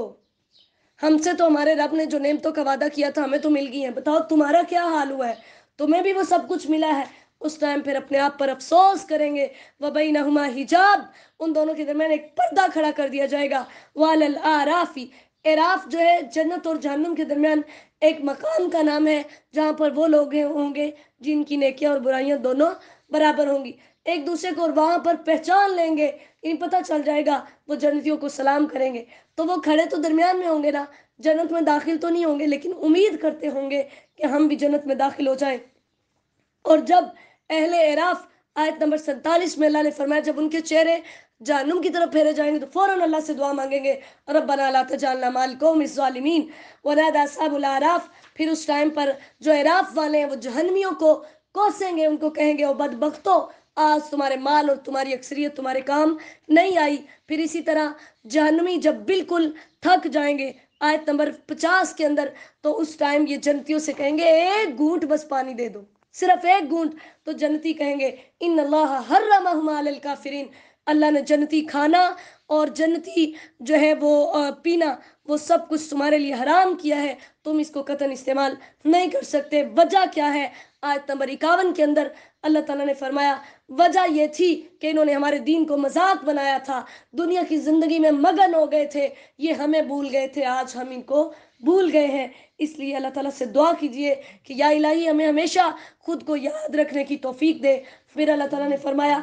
ہم سے تو ہمارے رب نے جو نعمتوں کا وعدہ کیا تھا ہمیں تو مل گئی ہیں، بتاؤ تمہارا کیا حال ہوا ہے، تمہیں بھی وہ سب کچھ ملا ہے؟ اس ٹائم پھر اپنے آپ پر افسوس کریں گے، وبینہما حجاب، ان دونوں کے درمیان ایک پردہ کھڑا کر دیا جائے گا، والالآراف، اعراف جو ہے جنت اور جہنم کے درمیان ایک مقام کا نام ہے جہاں پر وہ لوگ ہوں گے جن کی نیکیاں اور برائیاں دونوں برابر ہوں گی، ایک دوسرے کو اور وہاں پر پہچان لیں گے، انہیں پتہ چل جائے گا، وہ جنتیوں کو سلام کریں گے، تو وہ کھڑے تو درمیان میں ہوں گے نا، جنت میں داخل تو نہیں ہوں گے لیکن امید کرتے ہوں گے کہ ہم بھی جنت میں داخل ہو جائیں۔ اور جب اہل اعراف آیت نمبر 47 میں اللہ نے فرمایا جب ان کے چہرے جہنم کی طرف پھیرے جائیں گے تو فوراً اللہ سے دعا مانگیں گے ربنا لا تجعلنا مع القوم الظالمین ونادى اصحاب الاعراف، پھر اس ٹائم پر جو اعراف والے ہیں وہ جہنمیوں کو کوسیں گے، ان کو کہیں گے او بدبختو، آج تمہارے مال اور تمہاری اکثریت تمہارے کام نہیں آئی۔ پھر اسی طرح جہنمی جب بالکل تھک جائیں گے آیت نمبر 50 کے اندر، تو اس ٹائم یہ جنتیوں سے کہیں گے ایک گھونٹ بس پانی دے دو، صرف ایک گھونٹ، تو جنتی کہیں گے ان اللہ حرمہم علی الکافرین، اللہ نے جنتی کھانا اور جنتی جو ہے وہ پینا وہ سب کچھ تمہارے لیے حرام کیا ہے، تم اس کو قطعاً استعمال نہیں کر سکتے۔ وجہ کیا ہے؟ آیت نمبر 51 کے اندر اللہ تعالیٰ نے فرمایا وجہ یہ تھی کہ انہوں نے ہمارے دین کو مذاق بنایا تھا، دنیا کی زندگی میں مگن ہو گئے تھے، یہ ہمیں بھول گئے تھے، آج ہم ان کو بھول گئے ہیں۔ اس لیے اللہ تعالیٰ سے دعا کیجئے کہ یا الہی ہمیں ہمیشہ خود کو یاد رکھنے کی توفیق دے۔ پھر اللہ تعالیٰ نے فرمایا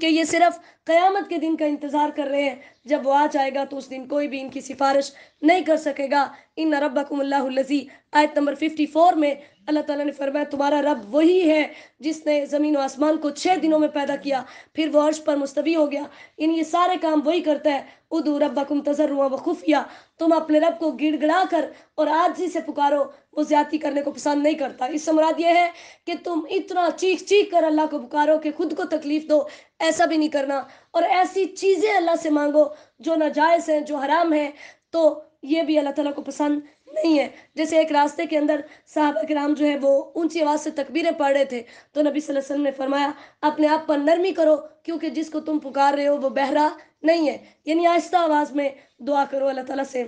کہ یہ صرف قیامت کے دن کا انتظار کر رہے ہیں، جب وہ آ جائے گا تو اس دن کوئی بھی ان کی سفارش نہیں کر سکے گا۔ ان ربکم اللہ الذی، آیت نمبر 54 میں اللہ تعالیٰ نے فرمایا تمہارا رب وہی ہے جس نے زمین و آسمان کو 6 دنوں میں پیدا کیا، پھر وہ عرش پر مستوی ہو گیا، یہ سارے کام وہی کرتا ہے۔ ادعوا ربکم تضرعا وخفیا، تم اپنے رب کو گڑ گڑا کر اور عاجزی سے پکارو، وہ زیادتی کرنے کو پسند نہیں کرتا۔ اس سے مراد یہ ہے کہ تم اتنا چیخ چیخ کر اللہ کو پکارو کہ خود کو تکلیف دو، ایسا بھی نہیں کرنا، اور ایسی چیزیں اللہ سے مانگو جو ناجائز ہیں، جو حرام ہیں، تو یہ بھی اللہ تعالیٰ کو پسند نہیں ہے۔ جیسے ایک راستے کے اندر صحابہ کرام جو ہے وہ اونچی آواز سے تکبیریں پڑھ رہے تھے، تو نبی صلی اللہ علیہ وسلم نے فرمایا اپنے آپ پر نرمی کرو کیونکہ جس کو تم پکار رہے ہو وہ بہرا نہیں ہے، یعنی آہستہ آواز میں دعا کرو اللہ تعالیٰ سے۔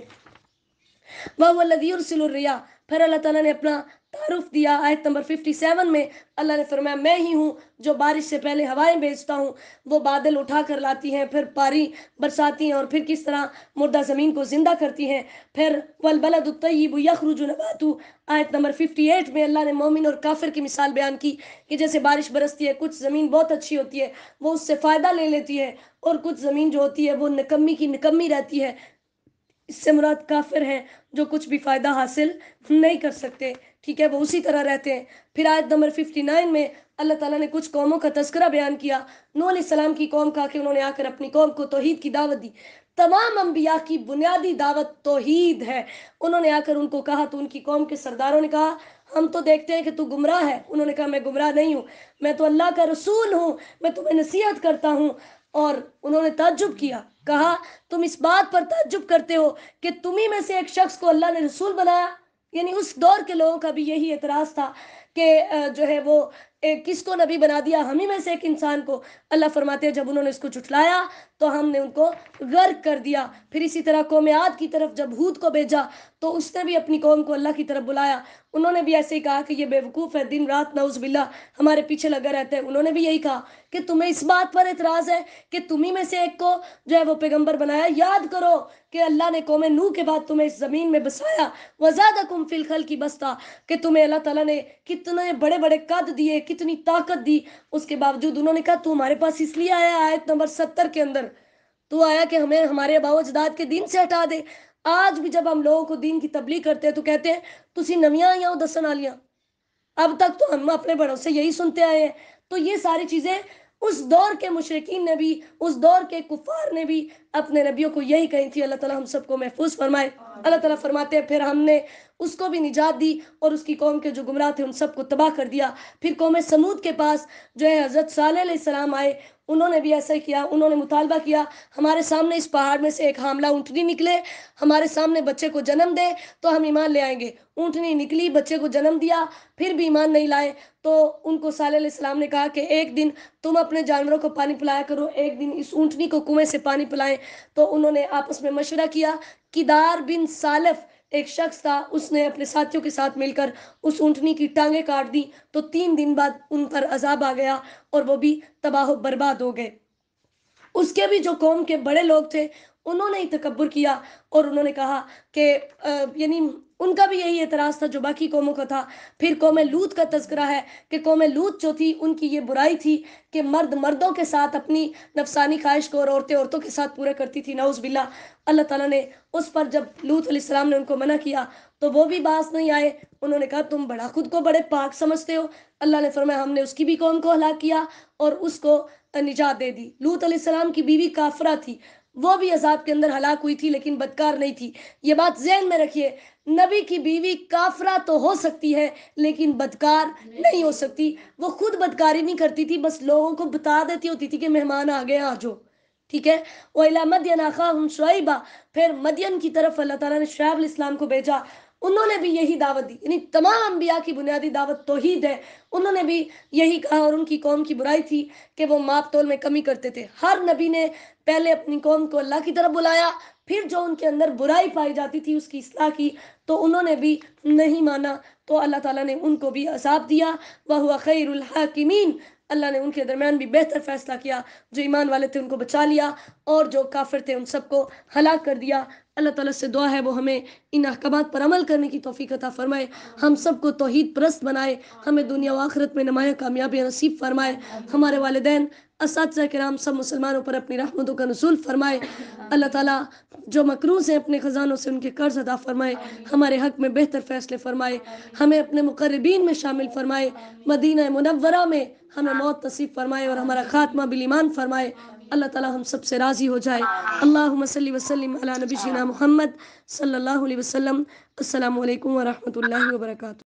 وَهُوَ الَّذِي يُرْسِلُ الرِّيَاحَ، پھر اللہ تعالیٰ نے اپنا تعارف دیا آیت نمبر 57 میں، اللہ نے فرمایا میں ہی ہوں جو بارش سے پہلے ہوائیں بھیجتا ہوں، وہ بادل اٹھا کر لاتی ہیں، پھر پاری برساتی ہیں، اور پھر کس طرح مردہ زمین کو زندہ کرتی ہیں۔ پھر وَالْبَلَدُ الطَّيِّبُ يَخْرُجُ نَبَاتُهُ، آیت نمبر 58 میں اللہ نے مومن اور کافر کی مثال بیان کی کہ جیسے بارش برستی ہے، کچھ زمین بہت اچھی ہوتی ہے وہ اس سے فائدہ لے لیتی ہے، اور کچھ زمین جو ہوتی ہے وہ نکمی کی نکمی رہتی ہے، اس سے مراد کافر ہیں جو کچھ بھی فائدہ حاصل نہیں کر سکتے، ٹھیک ہے، وہ اسی طرح رہتے ہیں۔ پھر آیت نمبر 59 میں اللہ تعالیٰ نے کچھ قوموں کا تذکرہ بیان کیا، نوح علیہ السلام کی قوم کا کہ انہوں نے آ کر اپنی قوم کو توحید کی دعوت دی۔ تمام انبیاء کی بنیادی دعوت توحید ہے، انہوں نے آ کر ان کو کہا تو ان کی قوم کے سرداروں نے کہا ہم تو دیکھتے ہیں کہ تو گمراہ ہے، انہوں نے کہا میں گمراہ نہیں ہوں، میں تو اللہ کا رسول ہوں، میں تمہیں نصیحت کرتا ہوں۔ اور انہوں نے تعجب کیا، کہا تم اس بات پر تعجب کرتے ہو کہ تمہیں میں سے ایک شخص کو اللہ نے رسول بنایا، یعنی اس دور کے لوگوں کا بھی یہی اعتراض تھا کہ جو ہے وہ کس کو نبی بنا دیا، ہم ہی میں سے ایک انسان کو۔ اللہ فرماتے ہیں جب انہوں نے اس کو جھٹلایا تو ہم نے ان کو غرق کر دیا۔ پھر اسی طرح قوم عاد کی طرف جب ہود کو بھیجا تو اس نے بھی اپنی قوم کو اللہ کی طرف بلایا، انہوں نے بھی ایسے ہی کہا کہ یہ بے وقوف ہے، دن رات نعوذ باللہ ہمارے پیچھے لگا رہتا ہے۔ انہوں نے بھی یہی کہا کہ تمہیں اس بات پر اعتراض ہے کہ تمہیں میں سے ایک کو جو ہے وہ پیغمبر بنایا، یاد کرو کہ اللہ نے قوم نوح کے بعد تمہیں اس زمین میں بسایا، وزادکم فی الخلق بسطا، کہ تمہیں اللہ تعالیٰ نے کتنے بڑے بڑے قد دیے، کتنی طاقت دی، اس کے باوجود انہوں نے کہا تو ہمارے پاس اس لیے آیا آیت نمبر 70 کے اندر، تو آیا کہ ہمیں ہمارے آباء و اجداد کے دین سے ہٹا دے۔ آج بھی جب ہم لوگوں کو دین کی تبلیغ کرتے ہیں تو کہتے ہیں تسی نویاں آئیاں ہو دسن والیاں، اب تک تو ہم اپنے بڑوں سے یہی سنتے آئے ہیں۔ تو یہ ساری چیزیں اس دور کے مشرکین نے بھی، اس دور کے کفار نے بھی اپنے نبیوں کو یہی کہی تھی. اللہ تعالیٰ ہم سب کو محفوظ فرمائے. اللہ تعالیٰ فرماتے ہیں پھر ہم نے اس کو بھی نجات دی اور اس کی قوم کے جو گمراہ تھے ان سب کو تباہ کر دیا. پھر قوم سمود کے پاس جو ہے حضرت صالح علیہ السلام آئے. انہوں نے بھی ایسا ہی کیا. انہوں نے مطالبہ کیا ہمارے سامنے اس پہاڑ میں سے ایک حاملہ اونٹنی نکلے, ہمارے سامنے بچے کو جنم دے تو ہم ایمان لے آئیں گے. اونٹنی نکلی, بچے کو جنم دیا, پھر بھی ایمان نہیں لائے. تو ان کو صالح علیہ السلام نے کہا کہ ایک دن تم اپنے جانوروں کو پانی پلایا کرو, ایک دن اس اونٹنی کو کنویں سے پانی پلائیں. تو انہوں نے آپس میں مشورہ کیا. کدار بن سالف ایک شخص تھا, اس نے اپنے ساتھیوں کے ساتھ مل کر اس اونٹنی کی ٹانگیں کاٹ دی. تو 3 دن بعد ان پر عذاب آ گیا اور وہ بھی تباہ و برباد ہو گئے. اس کے بھی جو قوم کے بڑے لوگ تھے انہوں نے ہی تکبر کیا اور انہوں نے کہا کہ یعنی ان کا بھی یہی اعتراض تھا جو باقی قوموں کا تھا. پھر قوم لوط کا تذکرہ ہے کہ قوم لوط جو تھی ان کی یہ برائی تھی کہ مرد مردوں کے ساتھ اپنی نفسانی خواہش کو اور عورتیں عورتوں کے ساتھ پورا کرتی تھی. نعوذ باللہ. اللہ تعالیٰ نے اس پر جب لوط علیہ السلام نے ان کو منع کیا تو وہ بھی باز نہیں آئے. انہوں نے کہا تم بڑا خود کو بڑے پاک سمجھتے ہو. اللہ نے فرمایا ہم نے اس کی بھی قوم کو ہلاک کیا اور اس کو نجات دے دی. لوط علیہ السلام کی بیوی کافرہ تھی, وہ بھی عذاب کے اندر ہلاک ہوئی تھی لیکن بدکار نہیں تھی. یہ بات ذہن میں رکھیے, نبی کی بیوی کافرہ تو ہو سکتی ہے لیکن بدکار نہیں ہو سکتی. وہ خود بدکاری نہیں کرتی تھی, بس لوگوں کو بتا دیتی ہوتی تھی کہ مہمان آ گئے, آ جاؤ. ٹھیک ہے. وَإِلَىٰ مَدْيَنَ أَخَاهُمْ شُعَيْبًا, پھر مدین کی طرف اللہ تعالیٰ نے شعیب علیہ السلام کو بھیجا. انہوں نے بھی یہی دعوت دی. یعنی تمام انبیاء کی بنیادی دعوت توحید ہے. انہوں نے بھی یہی کہا اور ان کی قوم کی برائی تھی کہ وہ ماپ تول میں کمی کرتے تھے. ہر نبی نے پہلے اپنی قوم کو اللہ کی طرف بلایا, پھر جو ان کے اندر برائی پائی جاتی تھی اس کی اصلاح کی, تو انہوں نے بھی نہیں مانا تو اللہ تعالیٰ نے ان کو بھی عذاب دیا. وَهُوَ خَيْرُ الْحَاكِمِينَ, اللہ نے ان کے درمیان بھی بہتر فیصلہ کیا. جو ایمان والے تھے ان کو بچا لیا اور جو کافر تھے ان سب کو ہلاک کر دیا. اللہ تعالیٰ سے دعا ہے وہ ہمیں ان احکامات پر عمل کرنے کی توفیق عطا فرمائے, ہم سب کو توحید پرست بنائے, ہمیں دنیا و آخرت میں نمایاں کامیابی نصیب فرمائے. ہمارے والدین اساتذہ کرام سب مسلمانوں پر اپنی رحمتوں کا نزول فرمائے. اللہ تعالیٰ جو مقروض ہیں اپنے خزانوں سے ان کے قرض ادا فرمائے. ہمارے حق میں بہتر فیصلے فرمائے. ہمیں اپنے مقربین میں شامل فرمائے. مدینہ منورہ میں ہمیں موت نصیب فرمائے اور ہمارا خاتمہ بالایمان فرمائے. اللہ تعالیٰ ہم سب سے راضی ہو جائے. اللہم صلی وسلم علی نبینا محمد صلی اللہ علیہ وسلم. السلام علیکم ورحمۃ اللہ وبرکاتہ.